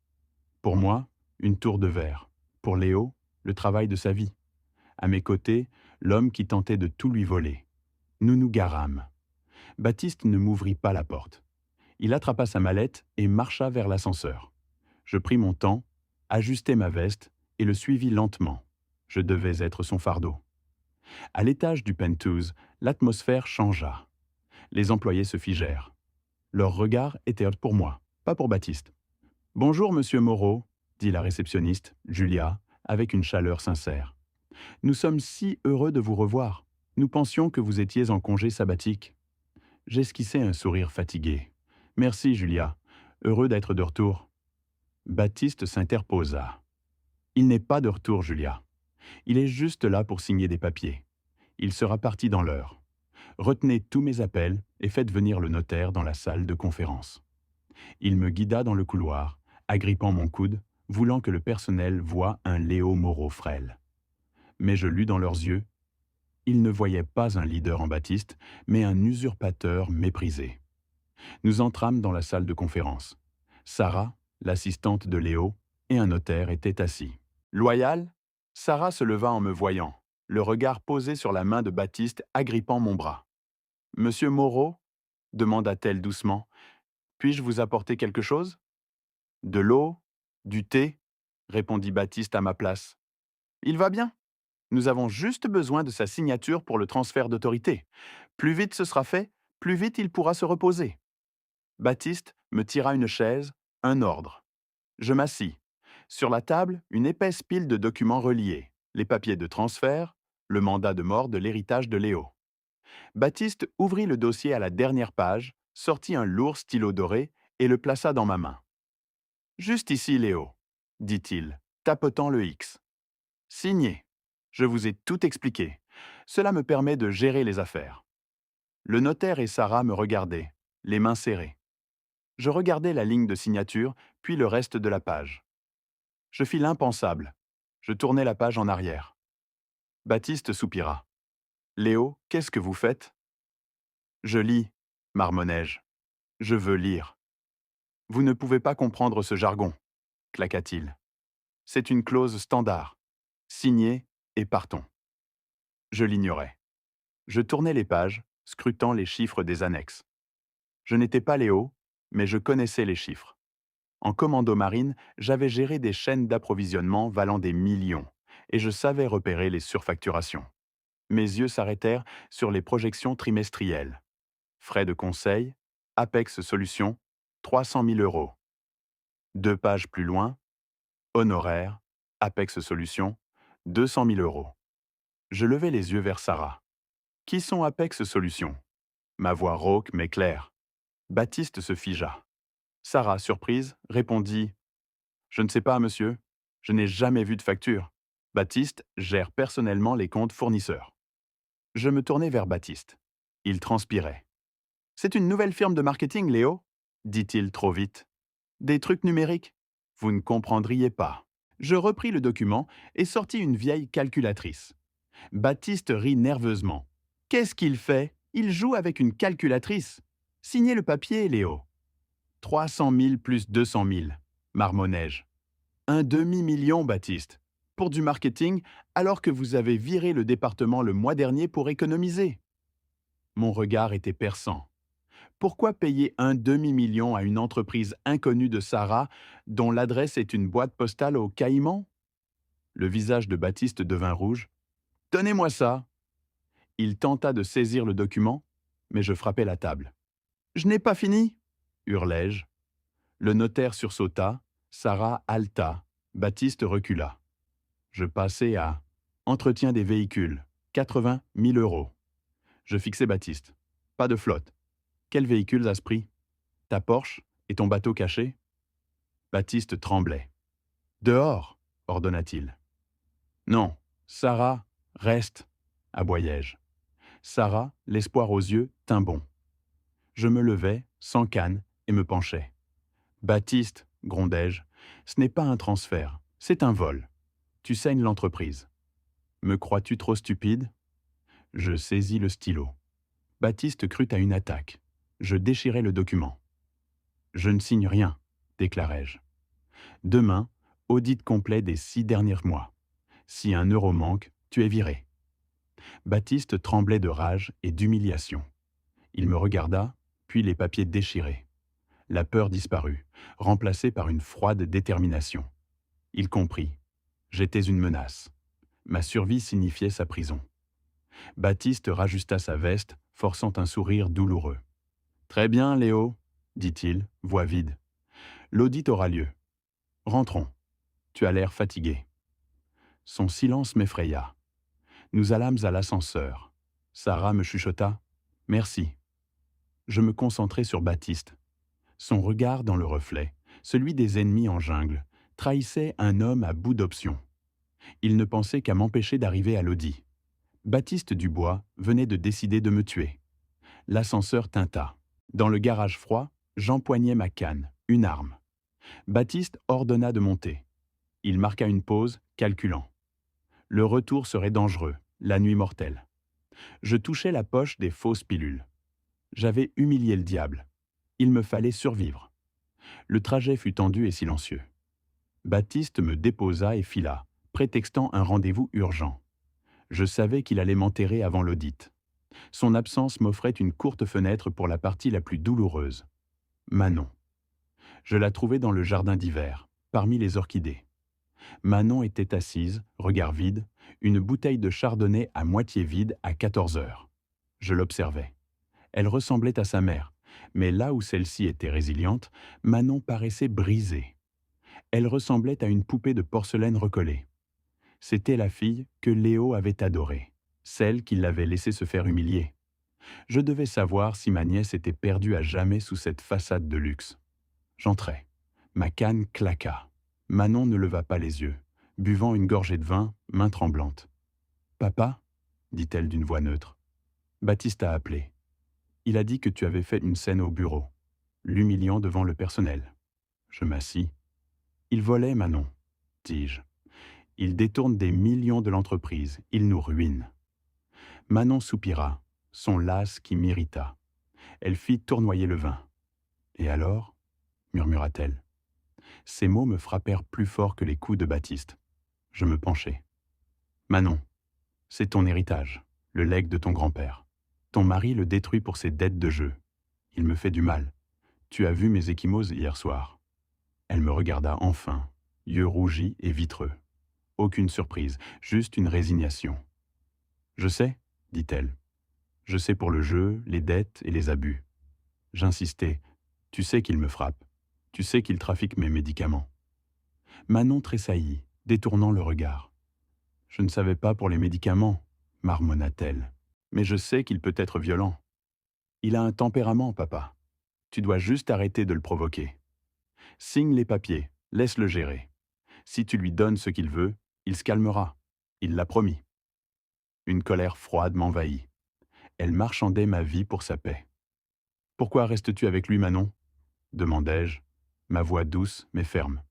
Pour moi, une tour de verre. Pour Léo, le travail de sa vie. À mes côtés, l'homme qui tentait de tout lui voler. Nous nous garâmes. Baptiste ne m'ouvrit pas la porte. Il attrapa sa mallette et marcha vers l'ascenseur. Je pris mon temps, ajustai ma veste et le suivis lentement. Je devais être son fardeau. À l'étage du penthouse, l'atmosphère changea. Les employés se figèrent. Leur regard était pour moi, pas pour Baptiste. « Bonjour, monsieur Moreau », dit la réceptionniste, Julia, avec une chaleur sincère. « Nous sommes si heureux de vous revoir. Nous pensions que vous étiez en congé sabbatique. » J'esquissai un sourire fatigué. « Merci, Julia. Heureux d'être de retour. » Baptiste s'interposa. « Il n'est pas de retour, Julia. Il est juste là pour signer des papiers. Il sera parti dans l'heure. Retenez tous mes appels et faites venir le notaire dans la salle de conférence. » Il me guida dans le couloir, agrippant mon coude, voulant que le personnel voie un Léo Moreau frêle. Mais je lus dans leurs yeux. Ils ne voyaient pas un leader en Baptiste, mais un usurpateur méprisé. Nous entrâmes dans la salle de conférence. Sarah, l'assistante de Léo, et un notaire étaient assis. Loyal, Sarah se leva en me voyant, le regard posé sur la main de Baptiste agrippant mon bras. « Monsieur Moreau ?» demanda-t-elle doucement. « Puis-je vous apporter quelque chose ?»« De l'eau, du thé ?» répondit Baptiste à ma place. « Il va bien. Nous avons juste besoin de sa signature pour le transfert d'autorité. Plus vite ce sera fait, plus vite il pourra se reposer. » Baptiste me tira une chaise, un ordre. Je m'assis. Sur la table, une épaisse pile de documents reliés, les papiers de transfert, le mandat de mort de l'héritage de Léo. Baptiste ouvrit le dossier à la dernière page, sortit un lourd stylo doré et le plaça dans ma main. « Juste ici, Léo, » dit-il, tapotant le X. « Signez. Je vous ai tout expliqué. Cela me permet de gérer les affaires. » Le notaire et Sarah me regardaient, les mains serrées. Je regardais la ligne de signature, puis le reste de la page. Je fis l'impensable. Je tournai la page en arrière. Baptiste soupira. « Léo, qu'est-ce que vous faites ?»« Je lis, marmonnai-je. Je veux lire. »« Vous ne pouvez pas comprendre ce jargon, » claqua-t-il. « C'est une clause standard. Signez et partons. » Je l'ignorais. Je tournai les pages, scrutant les chiffres des annexes. Je n'étais pas Léo, mais je connaissais les chiffres. En commando marine, j'avais géré des chaînes d'approvisionnement valant des millions, et je savais repérer les surfacturations. Mes yeux s'arrêtèrent sur les projections trimestrielles. Frais de conseil, Apex Solutions, 300 000 €. 2 pages plus loin, honoraires, Apex Solutions, 200 000 euros. Je levai les yeux vers Sarah. Qui sont Apex Solutions? Ma voix rauque mais claire. Baptiste se figea. Sarah, surprise, répondit: Je ne sais pas, monsieur. Je n'ai jamais vu de facture. Baptiste gère personnellement les comptes fournisseurs. Je me tournai vers Baptiste. Il transpirait. C'est une nouvelle firme de marketing, Léo? Dit-il trop vite. Des trucs numériques? Vous ne comprendriez pas. Je repris le document et sortis une vieille calculatrice. Baptiste rit nerveusement. Qu'est-ce qu'il fait? Il joue avec une calculatrice. Signez le papier, Léo. 300 000 plus 200 000, marmonnai-je. Un demi-million, Baptiste. Pour du marketing, alors que vous avez viré le département le mois dernier pour économiser. Mon regard était perçant. Pourquoi payer un demi-million à une entreprise inconnue de Sarah, dont l'adresse est une boîte postale aux Caïmans? Le visage de Baptiste devint rouge. Donnez-moi ça. Il tenta de saisir le document, mais je frappai la table. Je n'ai pas fini, hurlai-je. Le notaire sursauta, Sarah haleta, Baptiste recula. Je passai à entretien des véhicules, 80 000 euros. Je fixai Baptiste. Pas de flotte. Quels véhicules as-tu pris? Ta Porsche et ton bateau caché? Baptiste tremblait. Dehors, ordonna-t-il. Non, Sarah, reste, aboyai-je. Sarah, l'espoir aux yeux, tint bon. Je me levai, sans canne, et me penchai. Baptiste, grondai-je, ce n'est pas un transfert, c'est un vol. Tu saignes l'entreprise. Me crois-tu trop stupide? Je saisis le stylo. Baptiste crut à une attaque. Je déchirai le document. Je ne signe rien, déclarai-je. Demain, audit complet des 6 derniers mois. Si un euro manque, tu es viré. Baptiste tremblait de rage et d'humiliation. Il me regarda, puis les papiers déchirés. La peur disparut, remplacée par une froide détermination. Il comprit. J'étais une menace. Ma survie signifiait sa prison. Baptiste rajusta sa veste, forçant un sourire douloureux. « Très bien, Léo, dit-il, voix vide. L'audit aura lieu. Rentrons. Tu as l'air fatigué. » Son silence m'effraya. Nous allâmes à l'ascenseur. Sarah me chuchota « Merci ». Je me concentrai sur Baptiste. Son regard dans le reflet, celui des ennemis en jungle, trahissait un homme à bout d'options. Il ne pensait qu'à m'empêcher d'arriver à l'audit. Baptiste Dubois venait de décider de me tuer. L'ascenseur tinta. Dans le garage froid, j'empoignai ma canne, une arme. Baptiste ordonna de monter. Il marqua une pause, calculant. Le retour serait dangereux, la nuit mortelle. Je touchai la poche des fausses pilules. J'avais humilié le diable. Il me fallait survivre. Le trajet fut tendu et silencieux. Baptiste me déposa et fila, prétextant un rendez-vous urgent. Je savais qu'il allait m'enterrer avant l'audit. Son absence m'offrait une courte fenêtre pour la partie la plus douloureuse. Manon. Je la trouvai dans le jardin d'hiver, parmi les orchidées. Manon était assise, regard vide, une bouteille de chardonnay à moitié vide à 14 heures. Je l'observais. Elle ressemblait à sa mère, mais là où celle-ci était résiliente, Manon paraissait brisée. Elle ressemblait à une poupée de porcelaine recollée. C'était la fille que Léo avait adorée, celle qui l'avait laissée se faire humilier. Je devais savoir si ma nièce était perdue à jamais sous cette façade de luxe. J'entrai. Ma canne claqua. Manon ne leva pas les yeux, buvant une gorgée de vin, main tremblante. « Papa ?» dit-elle d'une voix neutre. Baptiste a appelé. Il a dit que tu avais fait une scène au bureau, l'humiliant devant le personnel. Je m'assis. Il volait, Manon, dis-je. Il détourne des millions de l'entreprise, il nous ruine. Manon soupira, son lasse qui m'irrita. Elle fit tournoyer le vin. Et alors, murmura-t-elle. Ces mots me frappèrent plus fort que les coups de Baptiste. Je me penchai. Manon, c'est ton héritage, le legs de ton grand-père. Ton mari le détruit pour ses dettes de jeu. Il me fait du mal. Tu as vu mes ecchymoses hier soir. Elle me regarda enfin, yeux rougis et vitreux. Aucune surprise, juste une résignation. Je sais, dit-elle. Je sais pour le jeu, les dettes et les abus. J'insistai. Tu sais qu'il me frappe. Tu sais qu'il trafique mes médicaments. Manon tressaillit, détournant le regard. Je ne savais pas pour les médicaments, marmonna-t-elle. Mais je sais qu'il peut être violent. Il a un tempérament, papa. Tu dois juste arrêter de le provoquer. Signe les papiers, laisse-le gérer. Si tu lui donnes ce qu'il veut, il se calmera. Il l'a promis. Une colère froide m'envahit. Elle marchandait ma vie pour sa paix. Pourquoi restes-tu avec lui, Manon ? Demandai-je, ma voix douce mais ferme.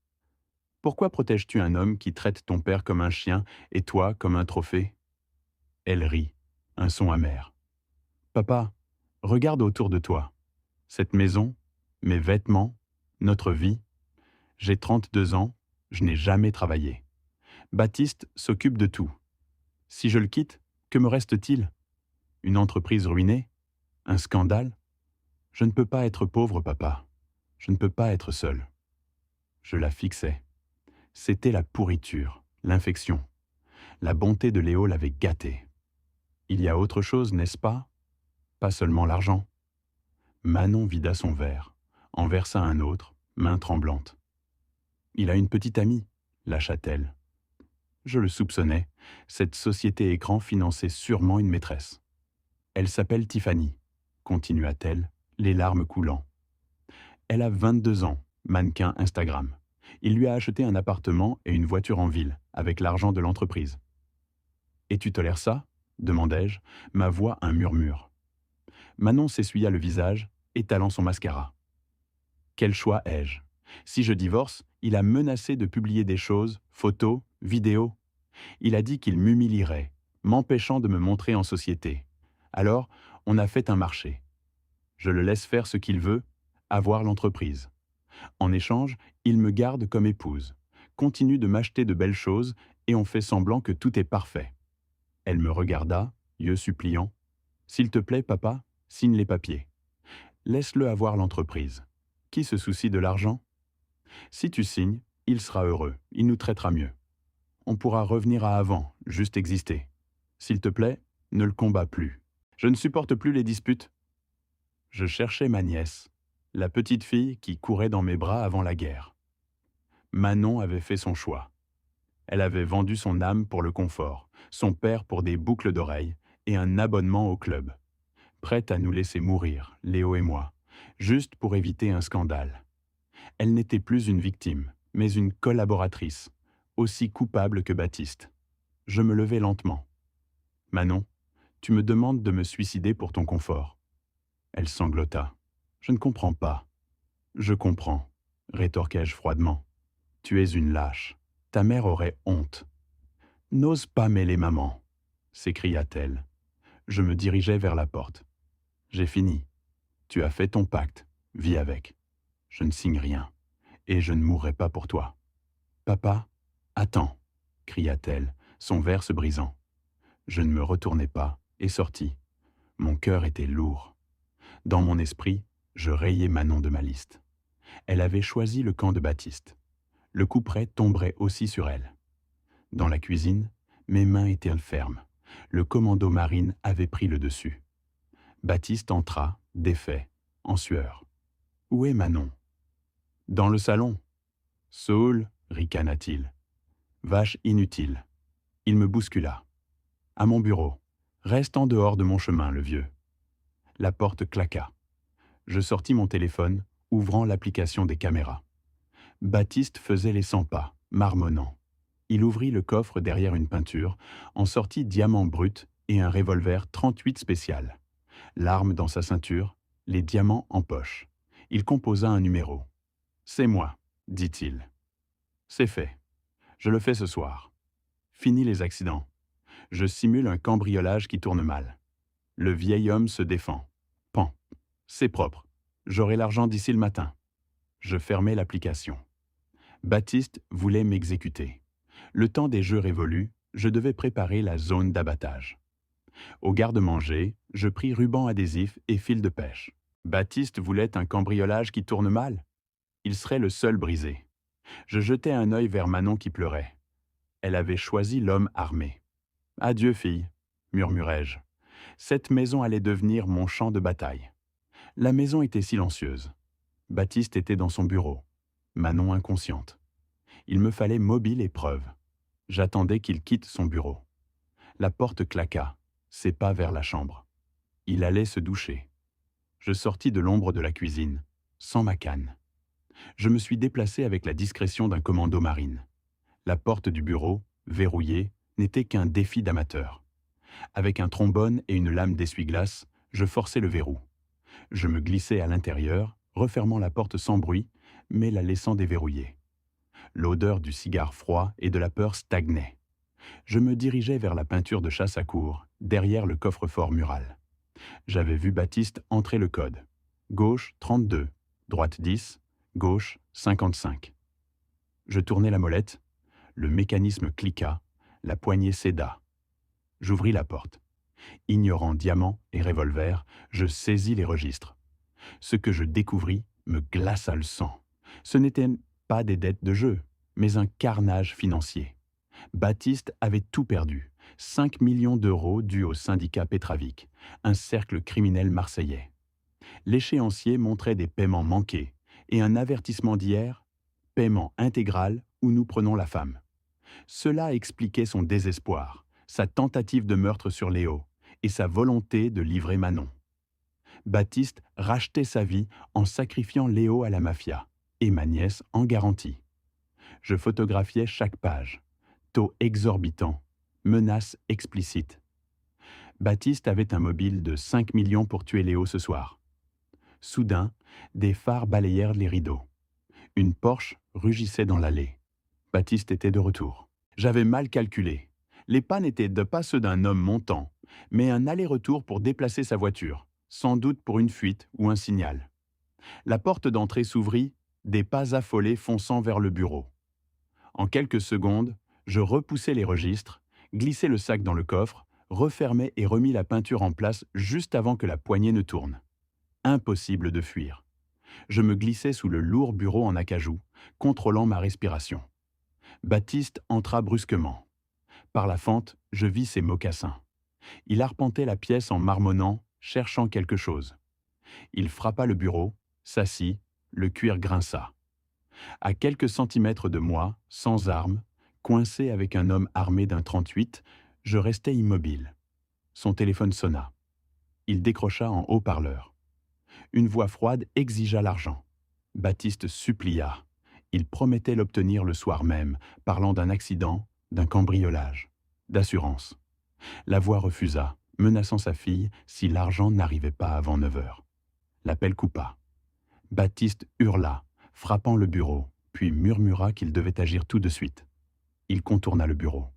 Pourquoi protèges-tu un homme qui traite ton père comme un chien et toi comme un trophée ? Elle rit, un son amer. Papa, regarde autour de toi. Cette maison, mes vêtements, notre vie. J'ai 32 ans, je n'ai jamais travaillé. Baptiste s'occupe de tout. Si je le quitte, que me reste-t-il ? Une entreprise ruinée ? Un scandale ? Je ne peux pas être pauvre, papa. Je ne peux pas être seul. Je la fixais. C'était la pourriture, l'infection. La bonté de Léo l'avait gâtée. Il y a autre chose, n'est-ce pas ? Pas seulement l'argent. Manon vida son verre, en versa un autre, main tremblante. Il a une petite amie, lâcha-t-elle. Je le soupçonnais, cette société écran finançait sûrement une maîtresse. Elle s'appelle Tiffany, continua-t-elle, les larmes coulant. Elle a 22 ans, mannequin Instagram. Il lui a acheté un appartement et une voiture en ville, avec l'argent de l'entreprise. « Et tu tolères ça ?» demandai-je, ma voix un murmure. Manon s'essuya le visage, étalant son mascara. « Quel choix ai-je ? Si je divorce, il a menacé de publier des choses, photos, vidéos. Il a dit qu'il m'humilierait, m'empêchant de me montrer en société. Alors, on a fait un marché. Je le laisse faire ce qu'il veut, avoir l'entreprise. En échange, il me garde comme épouse, continue de m'acheter de belles choses et on fait semblant que tout est parfait. » Elle me regarda, yeux suppliants. « S'il te plaît, papa, signe les papiers. Laisse-le avoir l'entreprise. Qui se soucie de l'argent ? Si tu signes, il sera heureux, il nous traitera mieux. On pourra revenir à avant, juste exister. S'il te plaît, ne le combats plus. Je ne supporte plus les disputes. » Je cherchais ma nièce, la petite fille qui courait dans mes bras avant la guerre. Manon avait fait son choix. Elle avait vendu son âme pour le confort, son père pour des boucles d'oreilles et un abonnement au club. Prête à nous laisser mourir, Léo et moi, juste pour éviter un scandale. Elle n'était plus une victime, mais une collaboratrice, aussi coupable que Baptiste. Je me levai lentement. « Manon, tu me demandes de me suicider pour ton confort. » Elle sanglota. « Je ne comprends pas. »« Je comprends, » rétorquai-je froidement. « Tu es une lâche. Ta mère aurait honte. »« N'ose pas mêler maman, » s'écria-t-elle. Je me dirigeai vers la porte. « J'ai fini. Tu as fait ton pacte. Vis avec. Je ne signe rien. Et je ne mourrai pas pour toi. »« Papa, attends, » cria-t-elle, son verre se brisant. Je ne me retournai pas et sortis. Mon cœur était lourd. Dans mon esprit, je rayai Manon de ma liste. Elle avait choisi le camp de Baptiste. Le couperet tomberait aussi sur elle. Dans la cuisine, mes mains étaient fermes. Le commando marine avait pris le dessus. Baptiste entra, défait, en sueur. « Où est Manon ?»« Dans le salon. »« Saoul, ricana-t-il. Vache inutile. » Il me bouscula. « À mon bureau. Reste en dehors de mon chemin, le vieux. » La porte claqua. Je sortis mon téléphone, ouvrant l'application des caméras. Baptiste faisait les 100 pas, marmonnant. Il ouvrit le coffre derrière une peinture, en sortit diamant brut et un revolver 38 spécial. L'arme dans sa ceinture, les diamants en poche. Il composa un numéro. « C'est moi, » dit-il. « C'est fait. Je le fais ce soir. Fini les accidents. Je simule un cambriolage qui tourne mal. Le vieil homme se défend. Pan. C'est propre. J'aurai l'argent d'ici le matin. » Je fermai l'application. Baptiste voulait m'exécuter. Le temps des jeux révolus, je devais préparer la zone d'abattage. Au garde-manger, je pris ruban adhésif et fil de pêche. Baptiste voulait un cambriolage qui tourne mal. Il serait le seul brisé. Je jetai un œil vers Manon qui pleurait. Elle avait choisi l'homme armé. « Adieu, fille, » murmurai-je. Cette maison allait devenir mon champ de bataille. La maison était silencieuse. Baptiste était dans son bureau. Manon inconsciente. Il me fallait mobile et preuve. J'attendais qu'il quitte son bureau. La porte claqua, ses pas vers la chambre. Il allait se doucher. Je sortis de l'ombre de la cuisine, sans ma canne. Je me suis déplacé avec la discrétion d'un commando marine. La porte du bureau, verrouillée, n'était qu'un défi d'amateur. Avec un trombone et une lame d'essuie-glace, je forçai le verrou. Je me glissai à l'intérieur, refermant la porte sans bruit, mais la laissant déverrouillée. L'odeur du cigare froid et de la peur stagnait. Je me dirigeais vers la peinture de chasse à cour, derrière le coffre-fort mural. J'avais vu Baptiste entrer le code. Gauche 32, droite 10, gauche 55. Je tournai la molette, le mécanisme cliqua, la poignée céda. J'ouvris la porte. Ignorant diamant et revolver, je saisis les registres. Ce que je découvris me glaça le sang. Ce n'étaient pas des dettes de jeu, mais un carnage financier. Baptiste avait tout perdu. 5 millions d'euros dus au syndicat Petravic, un cercle criminel marseillais. L'échéancier montrait des paiements manqués et un avertissement d'hier, paiement intégral ou nous prenons la femme. Cela expliquait son désespoir, sa tentative de meurtre sur Léo et sa volonté de livrer Manon. Baptiste rachetait sa vie en sacrifiant Léo à la mafia et ma nièce en garantie. Je photographiais chaque page. Taux exorbitant, menaces explicites. Baptiste avait un mobile de 5 millions pour tuer Léo ce soir. Soudain, des phares balayèrent les rideaux. Une Porsche rugissait dans l'allée. Baptiste était de retour. J'avais mal calculé. Les pas n'étaient pas ceux d'un homme montant, mais un aller-retour pour déplacer sa voiture, sans doute pour une fuite ou un signal. La porte d'entrée s'ouvrit, des pas affolés fonçant vers le bureau. En quelques secondes, je repoussai les registres, glissai le sac dans le coffre, refermai et remis la peinture en place juste avant que la poignée ne tourne. Impossible de fuir. Je me glissai sous le lourd bureau en acajou, contrôlant ma respiration. Baptiste entra brusquement. Par la fente, je vis ses mocassins. Il arpentait la pièce en marmonnant, cherchant quelque chose. Il frappa le bureau, s'assit, le cuir grinça. À quelques centimètres de moi, sans armes, coincé avec un homme armé d'un 38, je restais immobile. Son téléphone sonna. Il décrocha en haut-parleur. Une voix froide exigea l'argent. Baptiste supplia. Il promettait l'obtenir le soir même, parlant d'un accident, d'un cambriolage, d'assurance. La voix refusa, menaçant sa fille si l'argent n'arrivait pas avant 9 heures. L'appel coupa. Baptiste hurla, frappant le bureau, puis murmura qu'il devait agir tout de suite. Il contourna le bureau.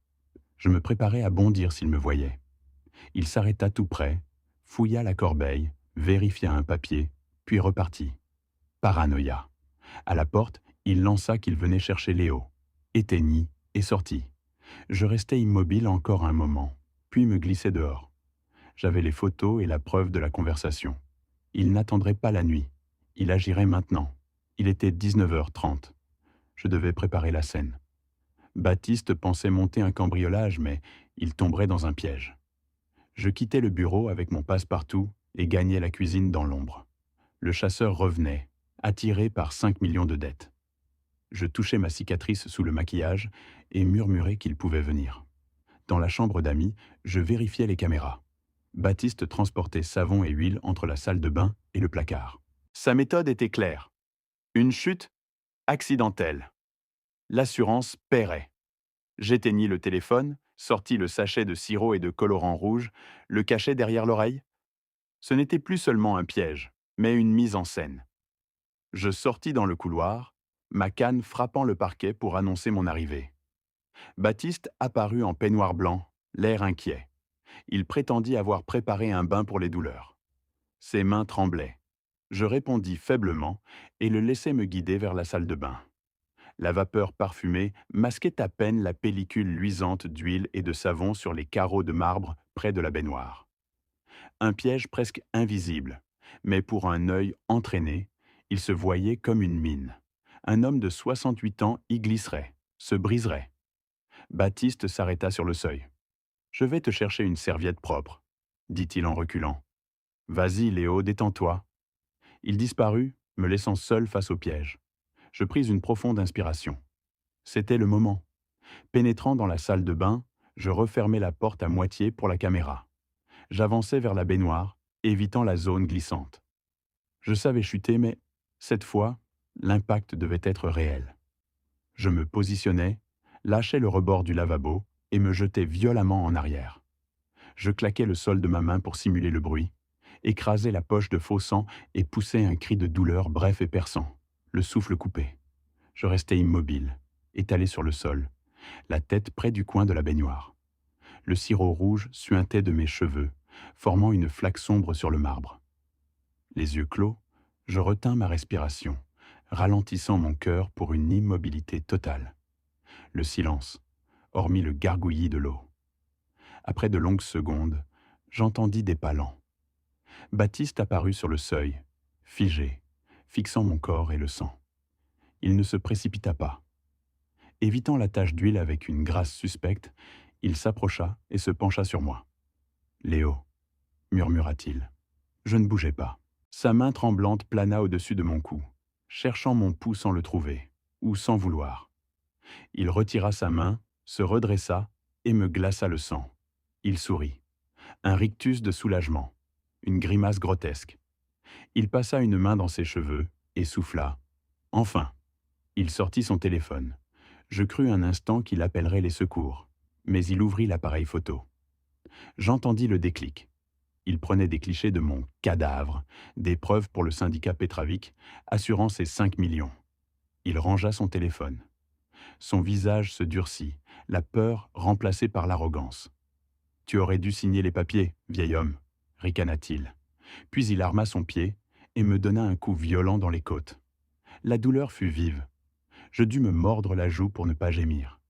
Je me préparais à bondir s'il me voyait. Il s'arrêta tout près, fouilla la corbeille, vérifia un papier, puis repartit. Paranoïa. À la porte, il lança qu'il venait chercher Léo, éteignit et sortit. Je restai immobile encore un moment, puis me glissai dehors. J'avais les photos et la preuve de la conversation. Il n'attendrait pas la nuit. Il agirait maintenant. Il était 19h30. Je devais préparer la scène. Baptiste pensait monter un cambriolage, mais il tomberait dans un piège. Je quittai le bureau avec mon passe-partout et gagnai la cuisine dans l'ombre. Le chasseur revenait, attiré par 5 millions de dettes. Je touchai ma cicatrice sous le maquillage et murmurai qu'il pouvait venir. Dans la chambre d'amis, je vérifiais les caméras. Baptiste transportait savon et huile entre la salle de bain et le placard. Sa méthode était claire. Une chute accidentelle. L'assurance paierait. J'éteignis le téléphone, sortis le sachet de sirop et de colorant rouge, le cachai derrière l'oreille. Ce n'était plus seulement un piège, mais une mise en scène. Je sortis dans le couloir, ma canne frappant le parquet pour annoncer mon arrivée. Baptiste apparut en peignoir blanc, l'air inquiet. Il prétendit avoir préparé un bain pour les douleurs. Ses mains tremblaient. Je répondis faiblement et le laissai me guider vers la salle de bain. La vapeur parfumée masquait à peine la pellicule luisante d'huile et de savon sur les carreaux de marbre près de la baignoire. Un piège presque invisible, mais pour un œil entraîné, il se voyait comme une mine. Un homme de 68 ans y glisserait, se briserait. Baptiste s'arrêta sur le seuil. « Je vais te chercher une serviette propre, » dit-il en reculant. « Vas-y, Léo, détends-toi. » Il disparut, me laissant seul face au piège. Je pris une profonde inspiration. C'était le moment. Pénétrant dans la salle de bain, je refermai la porte à moitié pour la caméra. J'avançai vers la baignoire, évitant la zone glissante. Je savais chuter, mais cette fois, l'impact devait être réel. Je me positionnais, lâchais le rebord du lavabo et me jetais violemment en arrière. Je claquais le sol de ma main pour simuler le bruit, écrasais la poche de faux sang et poussais un cri de douleur bref et perçant, le souffle coupé. Je restais immobile, étalé sur le sol, la tête près du coin de la baignoire. Le sirop rouge suintait de mes cheveux, formant une flaque sombre sur le marbre. Les yeux clos, je retins ma respiration, ralentissant mon cœur pour une immobilité totale. Le silence, hormis le gargouillis de l'eau. Après de longues secondes, j'entendis des pas lents. Baptiste apparut sur le seuil, figé, fixant mon corps et le sang. Il ne se précipita pas. Évitant la tache d'huile avec une grâce suspecte, il s'approcha et se pencha sur moi. « Léo », murmura-t-il. Je ne bougeai pas. Sa main tremblante plana au-dessus de mon cou, cherchant mon pouls sans le trouver, ou sans vouloir. Il retira sa main, se redressa et me glaça le sang. Il sourit. Un rictus de soulagement, une grimace grotesque. Il passa une main dans ses cheveux et souffla. Enfin, il sortit son téléphone. Je crus un instant qu'il appellerait les secours, mais il ouvrit l'appareil photo. J'entendis le déclic. Il prenait des clichés de mon cadavre, des preuves pour le syndicat Petravik, assurant ses 5 millions. Il rangea son téléphone. Son visage se durcit, la peur remplacée par l'arrogance. « Tu aurais dû signer les papiers, vieil homme », ricana-t-il. Puis il arma son pied et me donna un coup violent dans les côtes. La douleur fut vive. Je dus me mordre la joue pour ne pas gémir.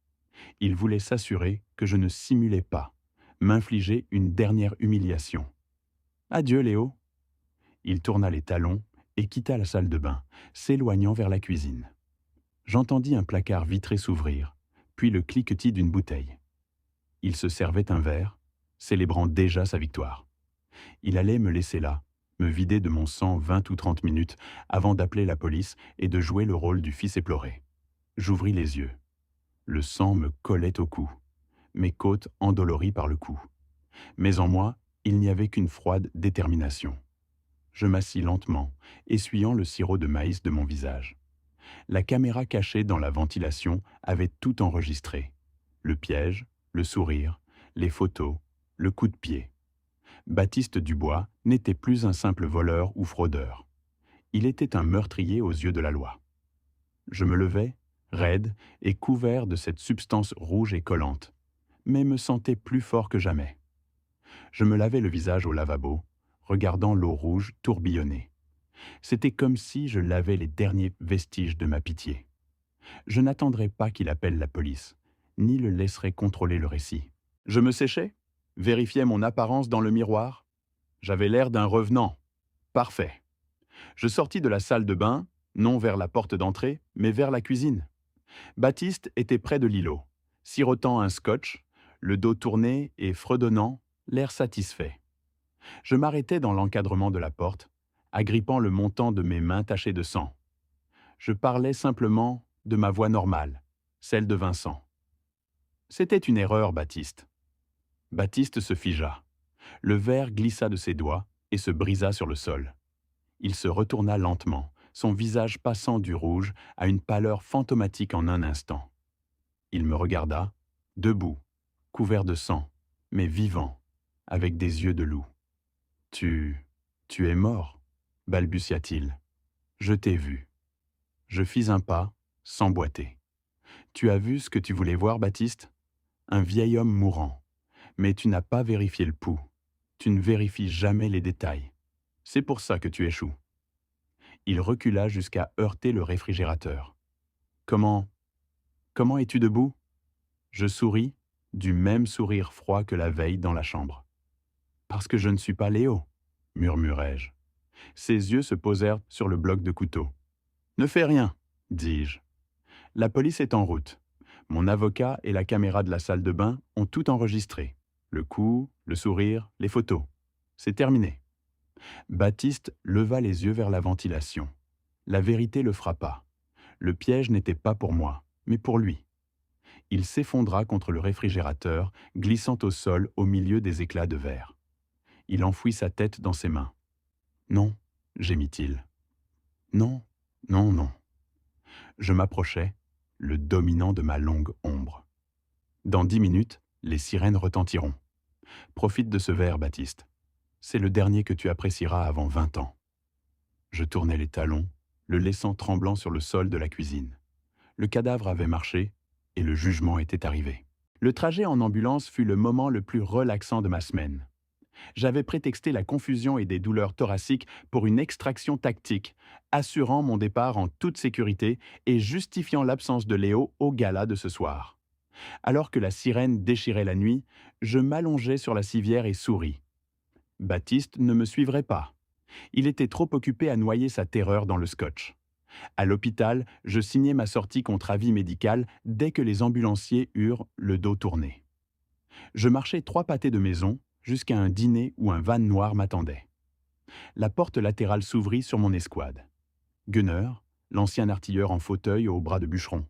Il voulait s'assurer que je ne simulais pas, m'infliger une dernière humiliation. « Adieu, Léo !» Il tourna les talons et quitta la salle de bain, s'éloignant vers la cuisine. J'entendis un placard vitré s'ouvrir, puis le cliquetis d'une bouteille. Il se servait un verre, célébrant déjà sa victoire. Il allait me laisser là, me vider de mon sang 20 ou 30 minutes avant d'appeler la police et de jouer le rôle du fils éploré. J'ouvris les yeux. Le sang me collait au cou, mes côtes endolories par le coup. Mais en moi, il n'y avait qu'une froide détermination. Je m'assis lentement, essuyant le sirop de maïs de mon visage. La caméra cachée dans la ventilation avait tout enregistré. Le piège, le sourire, les photos, le coup de pied. Baptiste Dubois n'était plus un simple voleur ou fraudeur. Il était un meurtrier aux yeux de la loi. Je me levai, raide et couvert de cette substance rouge et collante, mais me sentais plus fort que jamais. Je me lavai le visage au lavabo, regardant l'eau rouge tourbillonner. C'était comme si je lavais les derniers vestiges de ma pitié. Je n'attendrai pas qu'il appelle la police, ni le laisserai contrôler le récit. Je me séchais, vérifiais mon apparence dans le miroir. J'avais l'air d'un revenant. Parfait. Je sortis de la salle de bain, non vers la porte d'entrée, mais vers la cuisine. Baptiste était près de l'îlot, sirotant un scotch, le dos tourné et fredonnant, l'air satisfait. Je m'arrêtai dans l'encadrement de la porte, agrippant le montant de mes mains tachées de sang. Je parlais simplement de ma voix normale, celle de Vincent. C'était une erreur, Baptiste. Baptiste se figea. Le verre glissa de ses doigts et se brisa sur le sol. Il se retourna lentement, son visage passant du rouge à une pâleur fantomatique en un instant. Il me regarda, debout, couvert de sang, mais vivant, avec des yeux de loup. « Tu es mort », balbutia-t-il. « Je t'ai vu. » Je fis un pas, sans boiter. « Tu as vu ce que tu voulais voir, Baptiste ? Un vieil homme mourant. Mais tu n'as pas vérifié le pouls. Tu ne vérifies jamais les détails. C'est pour ça que tu échoues. » Il recula jusqu'à heurter le réfrigérateur. « Comment es-tu debout ?» Je souris, du même sourire froid que la veille dans la chambre. « Parce que je ne suis pas Léo, » murmurai-je. Ses yeux se posèrent sur le bloc de couteau. « Ne fais rien, » dis-je. « La police est en route. Mon avocat et la caméra de la salle de bain ont tout enregistré. Le coup, le sourire, les photos. C'est terminé. » Baptiste leva les yeux vers la ventilation. La vérité le frappa. Le piège n'était pas pour moi, mais pour lui. Il s'effondra contre le réfrigérateur, glissant au sol au milieu des éclats de verre. Il enfouit sa tête dans ses mains. Non, gémit-il. Non, non, non. Je m'approchai, le dominant de ma longue ombre. Dans 10 minutes, les sirènes retentiront. Profite de ce verre, Baptiste. C'est le dernier que tu apprécieras avant 20 ans. Je tournai les talons, le laissant tremblant sur le sol de la cuisine. Le cadavre avait marché et le jugement était arrivé. Le trajet en ambulance fut le moment le plus relaxant de ma semaine. J'avais prétexté la confusion et des douleurs thoraciques pour une extraction tactique, assurant mon départ en toute sécurité et justifiant l'absence de Léo au gala de ce soir. Alors que la sirène déchirait la nuit, je m'allongeai sur la civière et souris. Baptiste ne me suivrait pas. Il était trop occupé à noyer sa terreur dans le scotch. À l'hôpital, je signai ma sortie contre avis médical dès que les ambulanciers eurent le dos tourné. Je marchai 3 pâtés de maison jusqu'à un dîner où un van noir m'attendait. La porte latérale s'ouvrit sur mon escouade. Gunner, l'ancien artilleur en fauteuil au bras de bûcheron.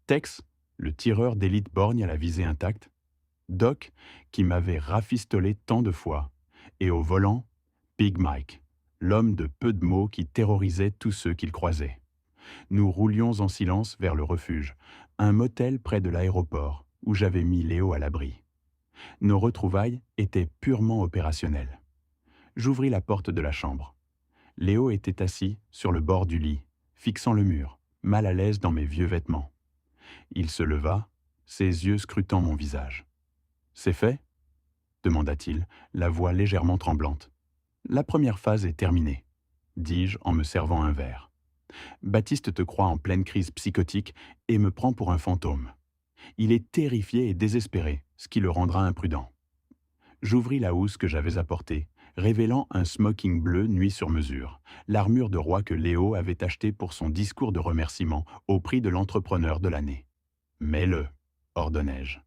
Tex, le tireur d'élite borgne à la visée intacte. Doc, qui m'avait rafistolé tant de fois. Et au volant, Big Mike, l'homme de peu de mots qui terrorisait tous ceux qu'il croisait. Nous roulions en silence vers le refuge, un motel près de l'aéroport, où j'avais mis Léo à l'abri. Nos retrouvailles étaient purement opérationnelles. J'ouvris la porte de la chambre. Léo était assis sur le bord du lit, fixant le mur, mal à l'aise dans mes vieux vêtements. Il se leva, ses yeux scrutant mon visage. « C'est fait ?» demanda-t-il, la voix légèrement tremblante. « La première phase est terminée, » dis-je en me servant un verre. « Baptiste te croit en pleine crise psychotique et me prend pour un fantôme. Il est terrifié et désespéré, ce qui le rendra imprudent. » J'ouvris la housse que j'avais apportée, révélant un smoking bleu nuit sur mesure, l'armure de roi que Léo avait acheté pour son discours de remerciement au prix de l'entrepreneur de l'année. « Mets-le, ordonnai-je.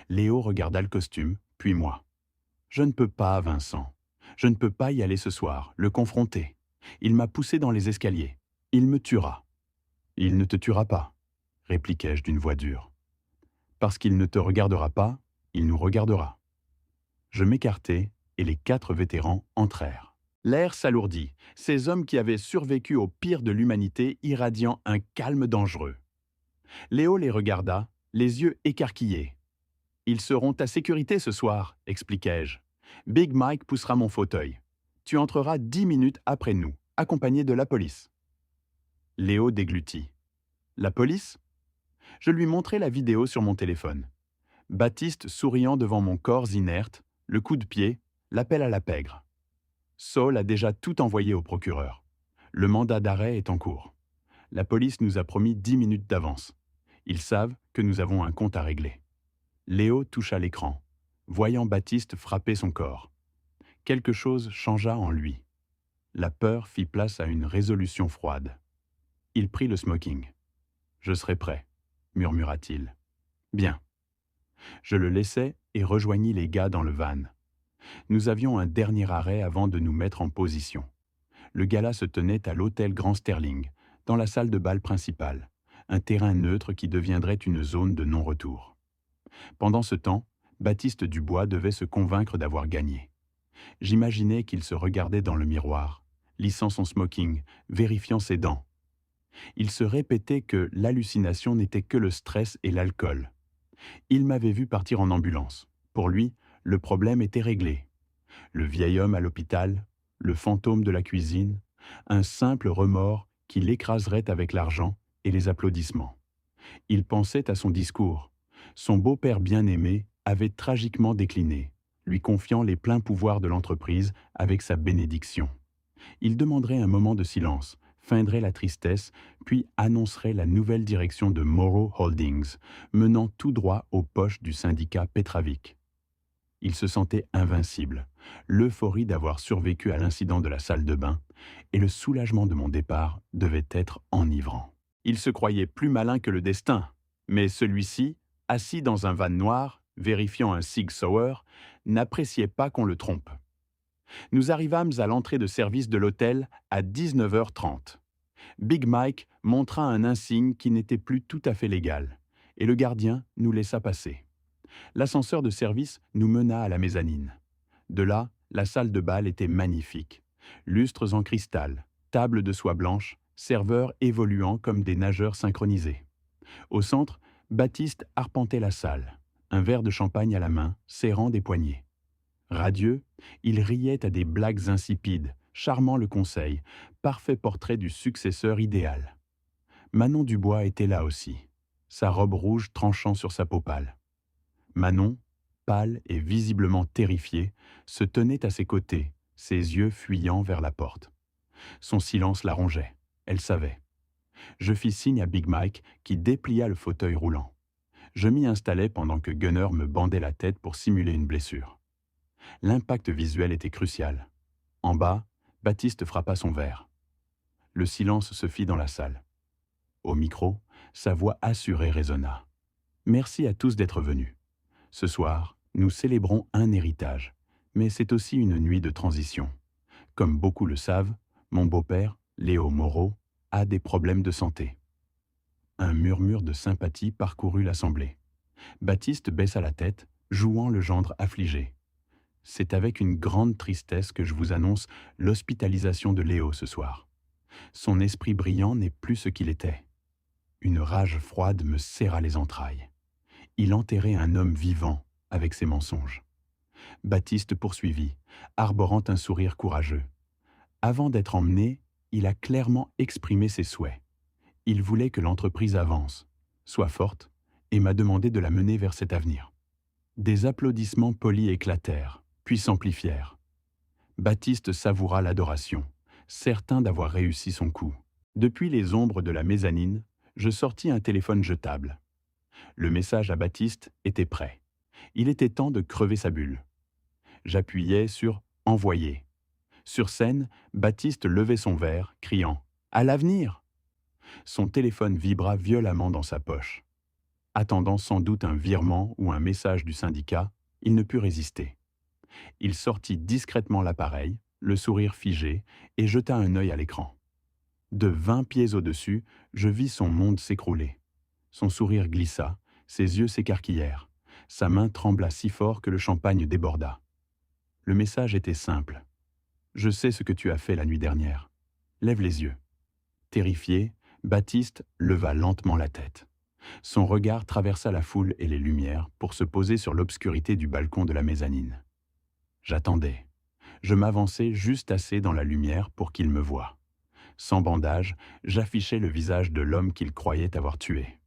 Léo regarda le costume, puis moi. « Je ne peux pas, Vincent. Je ne peux pas y aller ce soir, le confronter. Il m'a poussé dans les escaliers. Il me tuera. »« Il ne te tuera pas, » répliquai-je d'une voix dure. « Parce qu'il ne te regardera pas, il nous regardera. » Je m'écartai et les 4 vétérans entrèrent. L'air s'alourdit, ces hommes qui avaient survécu au pire de l'humanité irradiant un calme dangereux. Léo les regarda, les yeux écarquillés. « Ils seront à sécurité ce soir, » expliquai-je. « Big Mike poussera mon fauteuil. Tu entreras 10 minutes après nous, accompagné de la police. » Léo déglutit. « La police ?» Je lui montrai la vidéo sur mon téléphone. Baptiste souriant devant mon corps inerte, le coup de pied, l'appel à la pègre. Saul a déjà tout envoyé au procureur. Le mandat d'arrêt est en cours. La police nous a promis 10 minutes d'avance. Ils savent que nous avons un compte à régler. Léo toucha l'écran, voyant Baptiste frapper son corps. Quelque chose changea en lui. La peur fit place à une résolution froide. Il prit le smoking. « Je serai prêt, » murmura-t-il. « Bien. » Je le laissai et rejoignis les gars dans le van. Nous avions un dernier arrêt avant de nous mettre en position. Le gala se tenait à l'hôtel Grand Sterling, dans la salle de bal principale, un terrain neutre qui deviendrait une zone de non-retour. Pendant ce temps, Baptiste Dubois devait se convaincre d'avoir gagné. J'imaginais qu'il se regardait dans le miroir, lissant son smoking, vérifiant ses dents. Il se répétait que l'hallucination n'était que le stress et l'alcool. Il m'avait vu partir en ambulance. Pour lui, le problème était réglé. Le vieil homme à l'hôpital, le fantôme de la cuisine, un simple remords qui l'écraserait avec l'argent et les applaudissements. Il pensait à son discours. Son beau-père bien-aimé avait tragiquement décliné, lui confiant les pleins pouvoirs de l'entreprise avec sa bénédiction. Il demanderait un moment de silence, feindrait la tristesse, puis annoncerait la nouvelle direction de Morrow Holdings, menant tout droit aux poches du syndicat Petravik. Il se sentait invincible, l'euphorie d'avoir survécu à l'incident de la salle de bain, et le soulagement de mon départ devait être enivrant. Il se croyait plus malin que le destin, mais celui-ci, assis dans un van noir, vérifiant un Sig Sauer, n'appréciait pas qu'on le trompe. Nous arrivâmes à l'entrée de service de l'hôtel à 19h30. Big Mike montra un insigne qui n'était plus tout à fait légal. et le gardien nous laissa passer. L'ascenseur de service nous mena à la mezzanine. De là, la salle de bal était magnifique. Lustres en cristal, tables de soie blanche, serveurs évoluant comme des nageurs synchronisés. Au centre, Baptiste arpentait la salle, un verre de champagne à la main, serrant des poignets. Radieux, il riait à des blagues insipides, charmant le conseil, parfait portrait du successeur idéal. Manon Dubois était là aussi, sa robe rouge tranchant sur sa peau pâle. Manon, pâle et visiblement terrifiée, se tenait à ses côtés, ses yeux fuyant vers la porte. Son silence la rongeait, elle savait. Je fis signe à Big Mike qui déplia le fauteuil roulant. Je m'y installai pendant que Gunner me bandait la tête pour simuler une blessure. L'impact visuel était crucial. En bas, Baptiste frappa son verre. Le silence se fit dans la salle. Au micro, sa voix assurée résonna. « Merci à tous d'être venus. Ce soir, nous célébrons un héritage, mais c'est aussi une nuit de transition. Comme beaucoup le savent, mon beau-père, Léo Moreau, a des problèmes de santé. » Un murmure de sympathie parcourut l'assemblée. Baptiste baissa la tête, jouant le gendre affligé. « C'est avec une grande tristesse que je vous annonce l'hospitalisation de Léo ce soir. Son esprit brillant n'est plus ce qu'il était. » Une rage froide me serra les entrailles. Il enterrait un homme vivant avec ses mensonges. Baptiste poursuivit, arborant un sourire courageux. Avant d'être emmené, il a clairement exprimé ses souhaits. Il voulait que l'entreprise avance, soit forte, et m'a demandé de la mener vers cet avenir. Des applaudissements polis éclatèrent, puis s'amplifièrent. Baptiste savoura l'adoration, certain d'avoir réussi son coup. Depuis les ombres de la mezzanine, je sortis un téléphone jetable. Le message à Baptiste était prêt. Il était temps de crever sa bulle. J'appuyais sur « Envoyer ». Sur scène, Baptiste levait son verre, criant « À l'avenir !» Son téléphone vibra violemment dans sa poche. Attendant sans doute un virement ou un message du syndicat, il ne put résister. Il sortit discrètement l'appareil, le sourire figé, et jeta un œil à l'écran. De 20 pieds au-dessus, je vis son monde s'écrouler. Son sourire glissa, ses yeux s'écarquillèrent. Sa main trembla si fort que le champagne déborda. Le message était simple. « Je sais ce que tu as fait la nuit dernière. Lève les yeux. » Terrifié, Baptiste leva lentement la tête. Son regard traversa la foule et les lumières pour se poser sur l'obscurité du balcon de la mezzanine. J'attendais. Je m'avançai juste assez dans la lumière pour qu'il me voie. Sans bandage, j'affichais le visage de l'homme qu'il croyait avoir tué.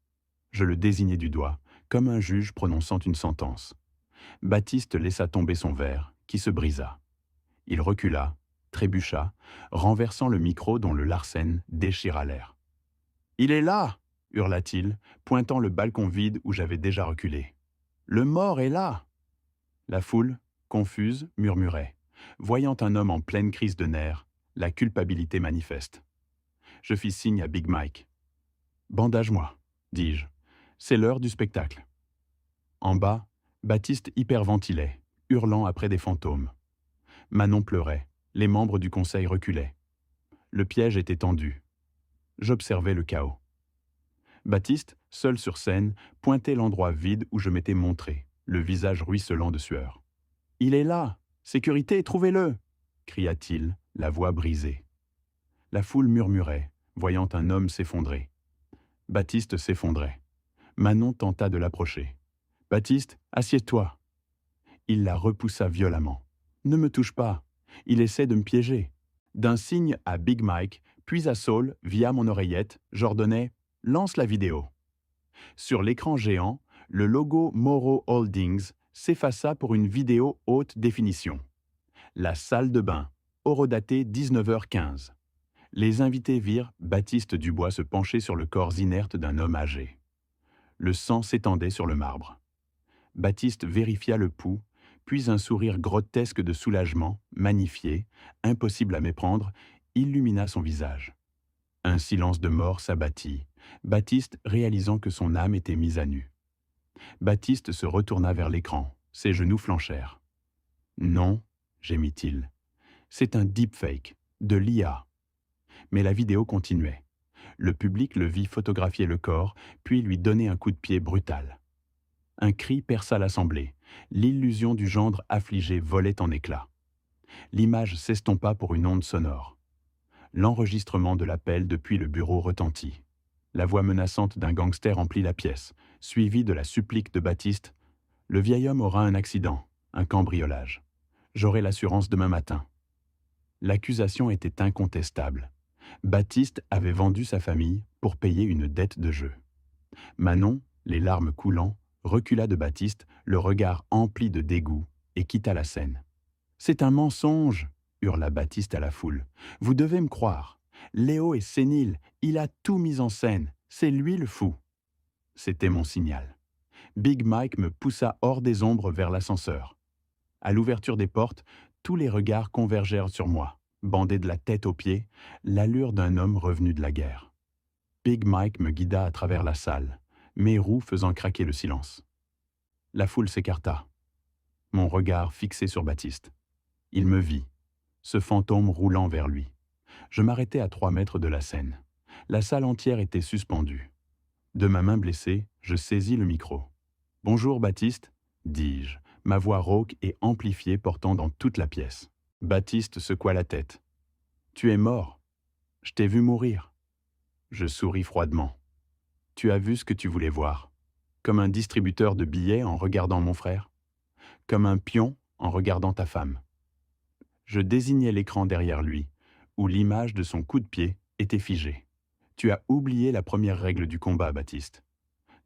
Je le désignai du doigt, comme un juge prononçant une sentence. Baptiste laissa tomber son verre, qui se brisa. Il recula, trébucha, renversant le micro dont le Larsen déchira l'air. « Il est là !» hurla-t-il, pointant le balcon vide où j'avais déjà reculé. « Le mort est là !» La foule, confuse, murmurait, voyant un homme en pleine crise de nerfs, la culpabilité manifeste. Je fis signe à Big Mike. « Bandage-moi », dis-je. « C'est l'heure du spectacle. » En bas, Baptiste hyperventilait, hurlant après des fantômes. Manon pleurait, les membres du conseil reculaient. Le piège était tendu. J'observais le chaos. Baptiste, seul sur scène, pointait l'endroit vide où je m'étais montré, le visage ruisselant de sueur. « Il est là! Sécurité, trouvez-le » cria-t-il, la voix brisée. La foule murmurait, voyant un homme s'effondrer. Baptiste s'effondrait. Manon tenta de l'approcher. « Baptiste, assieds-toi » Il la repoussa violemment. « Ne me touche pas. Il essaie de me piéger. » D'un signe à Big Mike, puis à Saul, via mon oreillette, j'ordonnais « Lance la vidéo ». Sur l'écran géant, le logo Moreau Holdings s'effaça pour une vidéo haute définition. La salle de bain, horodatée 19h15. Les invités virent Baptiste Dubois se pencher sur le corps inerte d'un homme âgé. Le sang s'étendait sur le marbre. Baptiste vérifia le pouls, puis un sourire grotesque de soulagement, magnifié, impossible à méprendre, illumina son visage. Un silence de mort s'abattit, Baptiste réalisant que son âme était mise à nu. Baptiste se retourna vers l'écran, ses genoux flanchèrent. « Non », gémit-il, « c'est un deepfake, de l'IA. » Mais la vidéo continuait. Le public le vit photographier le corps, puis lui donner un coup de pied brutal. Un cri perça l'assemblée. L'illusion du gendre affligé volait en éclats. L'image s'estompa pour une onde sonore. L'enregistrement de l'appel depuis le bureau retentit. La voix menaçante d'un gangster emplit la pièce, suivie de la supplique de Baptiste. Le vieil homme aura un accident, un cambriolage. J'aurai l'assurance demain matin. L'accusation était incontestable. Baptiste avait vendu sa famille pour payer une dette de jeu. Manon, les larmes coulant, recula de Baptiste, le regard empli de dégoût, et quitta la scène. « C'est un mensonge !» hurla Baptiste à la foule. « Vous devez me croire. Léo est sénile, il a tout mis en scène, c'est lui le fou. » C'était mon signal. Big Mike me poussa hors des ombres vers l'ascenseur. À l'ouverture des portes, tous les regards convergèrent sur moi, bandé de la tête aux pieds, l'allure d'un homme revenu de la guerre. Big Mike me guida à travers la salle, mes roues faisant craquer le silence. La foule s'écarta, mon regard fixé sur Baptiste. Il me vit, ce fantôme roulant vers lui. Je m'arrêtai à 3 mètres de la scène. La salle entière était suspendue. De ma main blessée, je saisis le micro. « Bonjour Baptiste », dis-je, ma voix rauque et amplifiée portant dans toute la pièce. Baptiste secoua la tête. « Tu es mort. Je t'ai vu mourir. » Je souris froidement. « Tu as vu ce que tu voulais voir. Comme un distributeur de billets en regardant mon frère. Comme un pion en regardant ta femme. » Je désignai l'écran derrière lui, où l'image de son coup de pied était figée. « Tu as oublié la première règle du combat, Baptiste.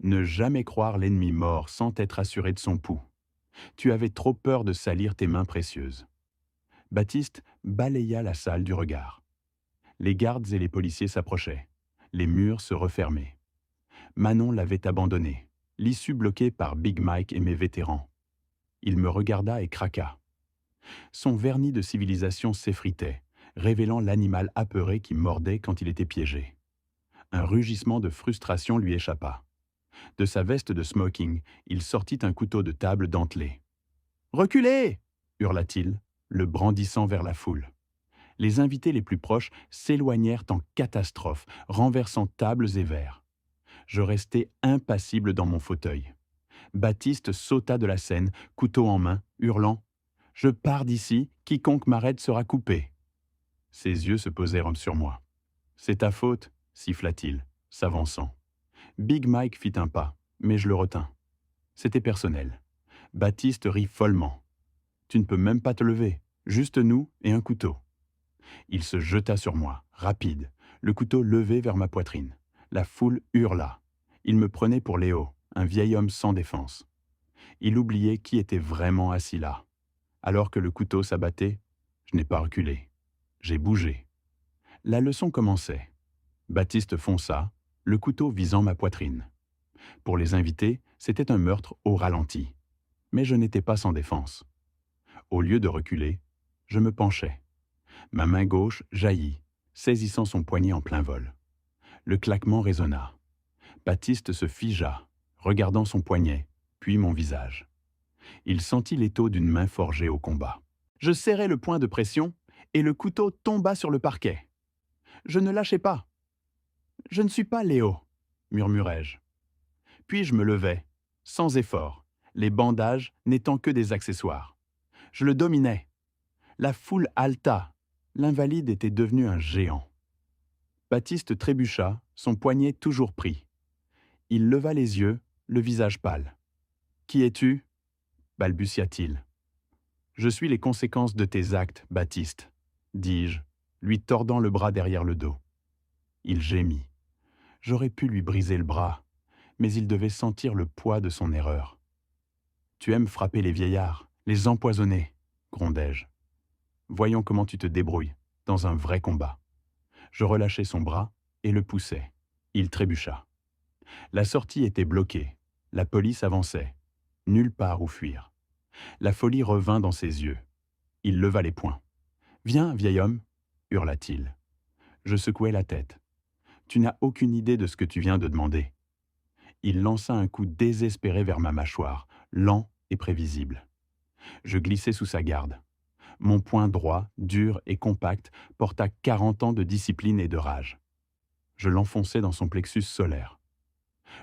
Ne jamais croire l'ennemi mort sans t'être assuré de son pouls. Tu avais trop peur de salir tes mains précieuses. » Baptiste balaya la salle du regard. Les gardes et les policiers s'approchaient. Les murs se refermaient. Manon l'avait abandonné, l'issue bloquée par Big Mike et mes vétérans. Il me regarda et craqua. Son vernis de civilisation s'effritait, révélant l'animal apeuré qui mordait quand il était piégé. Un rugissement de frustration lui échappa. De sa veste de smoking, il sortit un couteau de table dentelé. « Reculez !» hurla-t-il, le brandissant vers la foule. Les invités les plus proches s'éloignèrent en catastrophe, renversant tables et verres. Je restai impassible dans mon fauteuil. Baptiste sauta de la scène, couteau en main, hurlant « Je pars d'ici, quiconque m'arrête sera coupé. » Ses yeux se posèrent sur moi. « C'est ta faute, » siffla-t-il, s'avançant. Big Mike fit un pas, mais je le retins. C'était personnel. Baptiste rit follement. « Tu ne peux même pas te lever, juste nous et un couteau. » Il se jeta sur moi, rapide, le couteau levé vers ma poitrine. La foule hurla. Il me prenait pour Léo, un vieil homme sans défense. Il oubliait qui était vraiment assis là. Alors que le couteau s'abattait, je n'ai pas reculé. J'ai bougé. La leçon commençait. Baptiste fonça, le couteau visant ma poitrine. Pour les invités, c'était un meurtre au ralenti. Mais je n'étais pas sans défense. Au lieu de reculer, je me penchai. Ma main gauche jaillit, saisissant son poignet en plein vol. Le claquement résonna. Baptiste se figea, regardant son poignet, puis mon visage. Il sentit l'étau d'une main forgée au combat. Je serrai le point de pression et le couteau tomba sur le parquet. Je ne lâchai pas. « Je ne suis pas Léo », murmurai-je. Puis je me levai, sans effort, les bandages n'étant que des accessoires. Je le dominais. La foule haleta. L'invalide était devenu un géant. Baptiste trébucha, son poignet toujours pris. Il leva les yeux, le visage pâle. « Qui es-tu » balbutia-t-il. « Je suis les conséquences de tes actes, Baptiste, » dis-je, lui tordant le bras derrière le dos. Il gémit. J'aurais pu lui briser le bras, mais il devait sentir le poids de son erreur. « Tu aimes frapper les vieillards, les empoisonner, » grondai-je. « Voyons comment tu te débrouilles, dans un vrai combat. » Je relâchai son bras et le poussai. Il trébucha. La sortie était bloquée. La police avançait. Nulle part où fuir. La folie revint dans ses yeux. Il leva les poings. « Viens, vieil homme » hurla-t-il. Je secouai la tête. « Tu n'as aucune idée de ce que tu viens de demander. » Il lança un coup désespéré vers ma mâchoire, lent et prévisible. Je glissai sous sa garde. Mon poing droit, dur et compact, porta 40 ans de discipline et de rage. Je l'enfonçai dans son plexus solaire.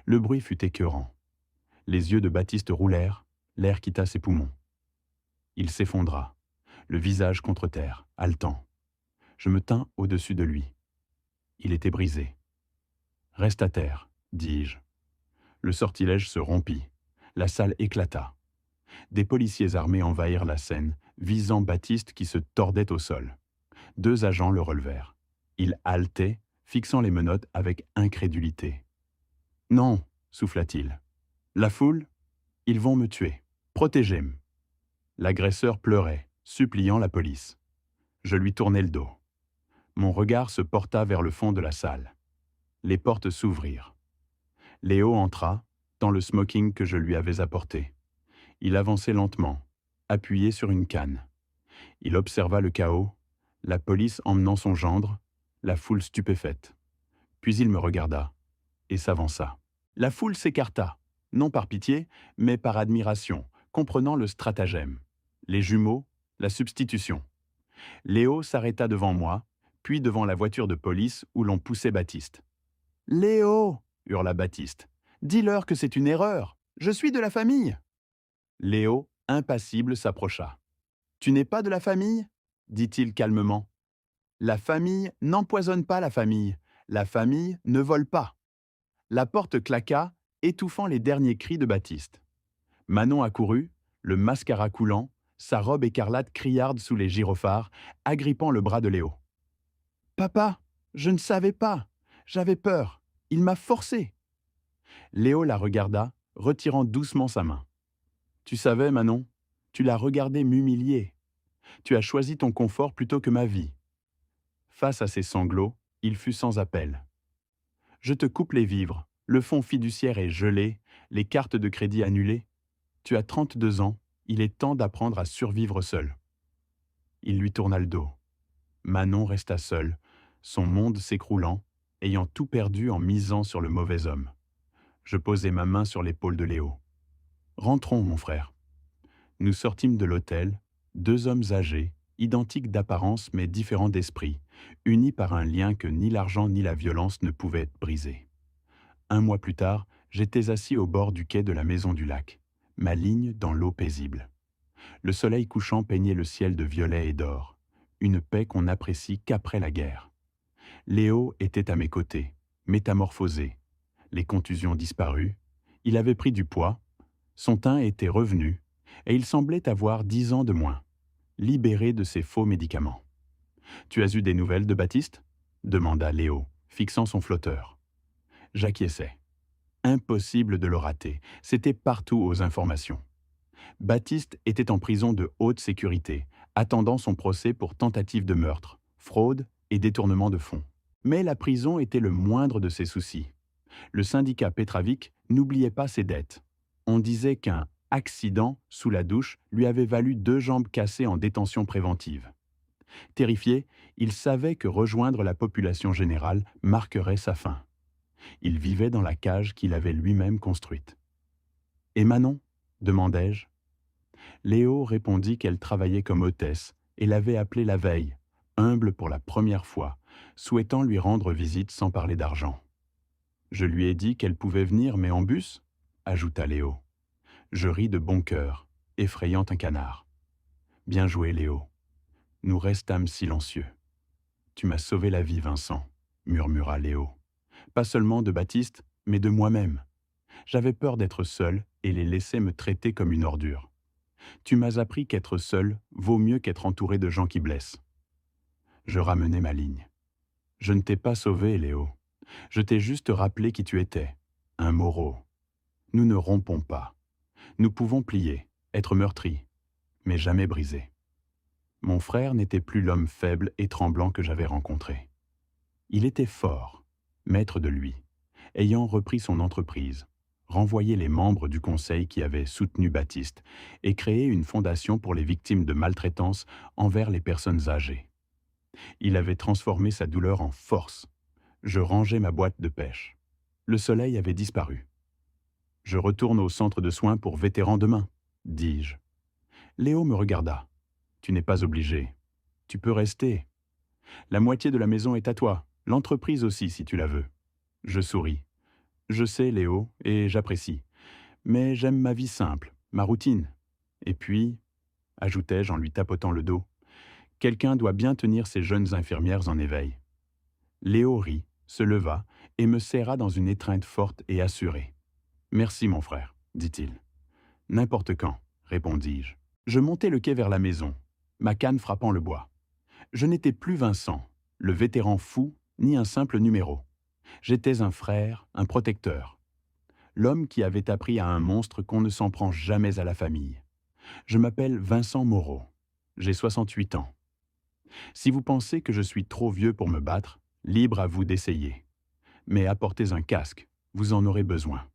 Le bruit fut écœurant. Les yeux de Baptiste roulèrent, l'air quitta ses poumons. Il s'effondra, le visage contre terre, haletant. Je me tins au-dessus de lui. Il était brisé. « Reste à terre, dis-je. » Le sortilège se rompit. La salle éclata. Des policiers armés envahirent la scène, visant Baptiste qui se tordait au sol. 2 agents le relevèrent. Il haletait, fixant les menottes avec incrédulité. « Non, souffla-t-il. La foule, ils vont me tuer. Protégez-moi. » L'agresseur pleurait, suppliant la police. Je lui tournai le dos. Mon regard se porta vers le fond de la salle. Les portes s'ouvrirent. Léo entra, dans le smoking que je lui avais apporté. Il avançait lentement, appuyé sur une canne. Il observa le chaos, la police emmenant son gendre, la foule stupéfaite. Puis il me regarda et s'avança. La foule s'écarta, non par pitié, mais par admiration, comprenant le stratagème. Les jumeaux, la substitution. Léo s'arrêta devant moi, puis devant la voiture de police où l'on poussait Baptiste. « Léo !» hurla Baptiste. « Dis-leur que c'est une erreur. Je suis de la famille. » Léo, impassible, s'approcha. « Tu n'es pas de la famille ?» dit-il calmement. « La famille n'empoisonne pas la famille. La famille ne vole pas. » La porte claqua, étouffant les derniers cris de Baptiste. Manon accourut, le mascara coulant, sa robe écarlate criarde sous les gyrophares, agrippant le bras de Léo. « Papa, je ne savais pas. J'avais peur. Il m'a forcé. » Léo la regarda, retirant doucement sa main. « Tu savais, Manon, tu l'as regardé m'humilier. Tu as choisi ton confort plutôt que ma vie. » Face à ses sanglots, il fut sans appel. « Je te coupe les vivres. Le fonds fiduciaire est gelé, les cartes de crédit annulées. Tu as 32 ans, il est temps d'apprendre à survivre seul. » Il lui tourna le dos. Manon resta seule, son monde s'écroulant, ayant tout perdu en misant sur le mauvais homme. Je posai ma main sur l'épaule de Léo. « Rentrons, mon frère. » Nous sortîmes de l'hôtel, 2 hommes âgés, identiques d'apparence mais différents d'esprit, unis par un lien que ni l'argent ni la violence ne pouvaient briser. 1 mois plus tard, j'étais assis au bord du quai de la Maison du Lac, ma ligne dans l'eau paisible. Le soleil couchant peignait le ciel de violet et d'or, une paix qu'on n'apprécie qu'après la guerre. Léo était à mes côtés, métamorphosé, les contusions disparues, il avait pris du poids, son teint était revenu, et il semblait avoir 10 ans de moins, libéré de ses faux médicaments. « Tu as eu des nouvelles de Baptiste ?» demanda Léo, fixant son flotteur. J'acquiesçai. Impossible de le rater, c'était partout aux informations. Baptiste était en prison de haute sécurité, attendant son procès pour tentative de meurtre, fraude et détournement de fonds. Mais la prison était le moindre de ses soucis. Le syndicat Petravik n'oubliait pas ses dettes. On disait qu'un « accident » sous la douche lui avait valu 2 jambes cassées en détention préventive. Terrifié, il savait que rejoindre la population générale marquerait sa fin. Il vivait dans la cage qu'il avait lui-même construite. « Et Manon ?» demandai-je. Léo répondit qu'elle travaillait comme hôtesse et l'avait appelé la veille, humble pour la première fois, souhaitant lui rendre visite sans parler d'argent. « Je lui ai dit qu'elle pouvait venir, mais en bus ?» ajouta Léo. Je ris de bon cœur, effrayant un canard. « Bien joué, Léo. » Nous restâmes silencieux. « Tu m'as sauvé la vie, Vincent, » murmura Léo. « Pas seulement de Baptiste, mais de moi-même. J'avais peur d'être seul et les laisser me traiter comme une ordure. Tu m'as appris qu'être seul vaut mieux qu'être entouré de gens qui blessent. » Je ramenai ma ligne. « Je ne t'ai pas sauvé, Léo. Je t'ai juste rappelé qui tu étais, un Moreau. Nous ne rompons pas. Nous pouvons plier, être meurtris, mais jamais brisés. » Mon frère n'était plus l'homme faible et tremblant que j'avais rencontré. Il était fort, maître de lui, ayant repris son entreprise, renvoyé les membres du conseil qui avaient soutenu Baptiste et créé une fondation pour les victimes de maltraitance envers les personnes âgées. Il avait transformé sa douleur en force. Je rangeai ma boîte de pêche. Le soleil avait disparu. « Je retourne au centre de soins pour vétérans demain, » dis-je. Léo me regarda. « Tu n'es pas obligé. Tu peux rester. La moitié de la maison est à toi. L'entreprise aussi, si tu la veux. Je souris. Je sais, Léo, et j'apprécie. Mais j'aime ma vie simple, ma routine. Et puis, ajoutai-je en lui tapotant le dos, quelqu'un doit bien tenir ces jeunes infirmières en éveil. Léo rit, se leva et me serra dans une étreinte forte et assurée. Merci, mon frère, dit-il. N'importe quand, répondis-je. Je montai le quai vers la maison, ma canne frappant le bois. Je n'étais plus Vincent, le vétéran fou, ni un simple numéro. J'étais un frère, un protecteur. L'homme qui avait appris à un monstre qu'on ne s'en prend jamais à la famille. Je m'appelle Vincent Moreau. J'ai 68 ans. Si vous pensez que je suis trop vieux pour me battre, libre à vous d'essayer. Mais apportez un casque, vous en aurez besoin.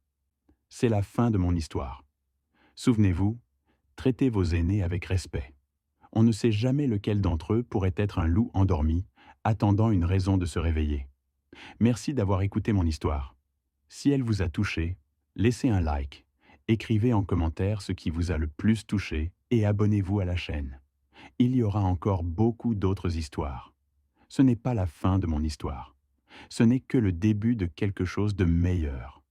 C'est la fin de mon histoire. Souvenez-vous, traitez vos aînés avec respect. On ne sait jamais lequel d'entre eux pourrait être un loup endormi, attendant une raison de se réveiller. Merci d'avoir écouté mon histoire. Si elle vous a touché, laissez un like, écrivez en commentaire ce qui vous a le plus touché et abonnez-vous à la chaîne. Il y aura encore beaucoup d'autres histoires. Ce n'est pas la fin de mon histoire. Ce n'est que le début de quelque chose de meilleur.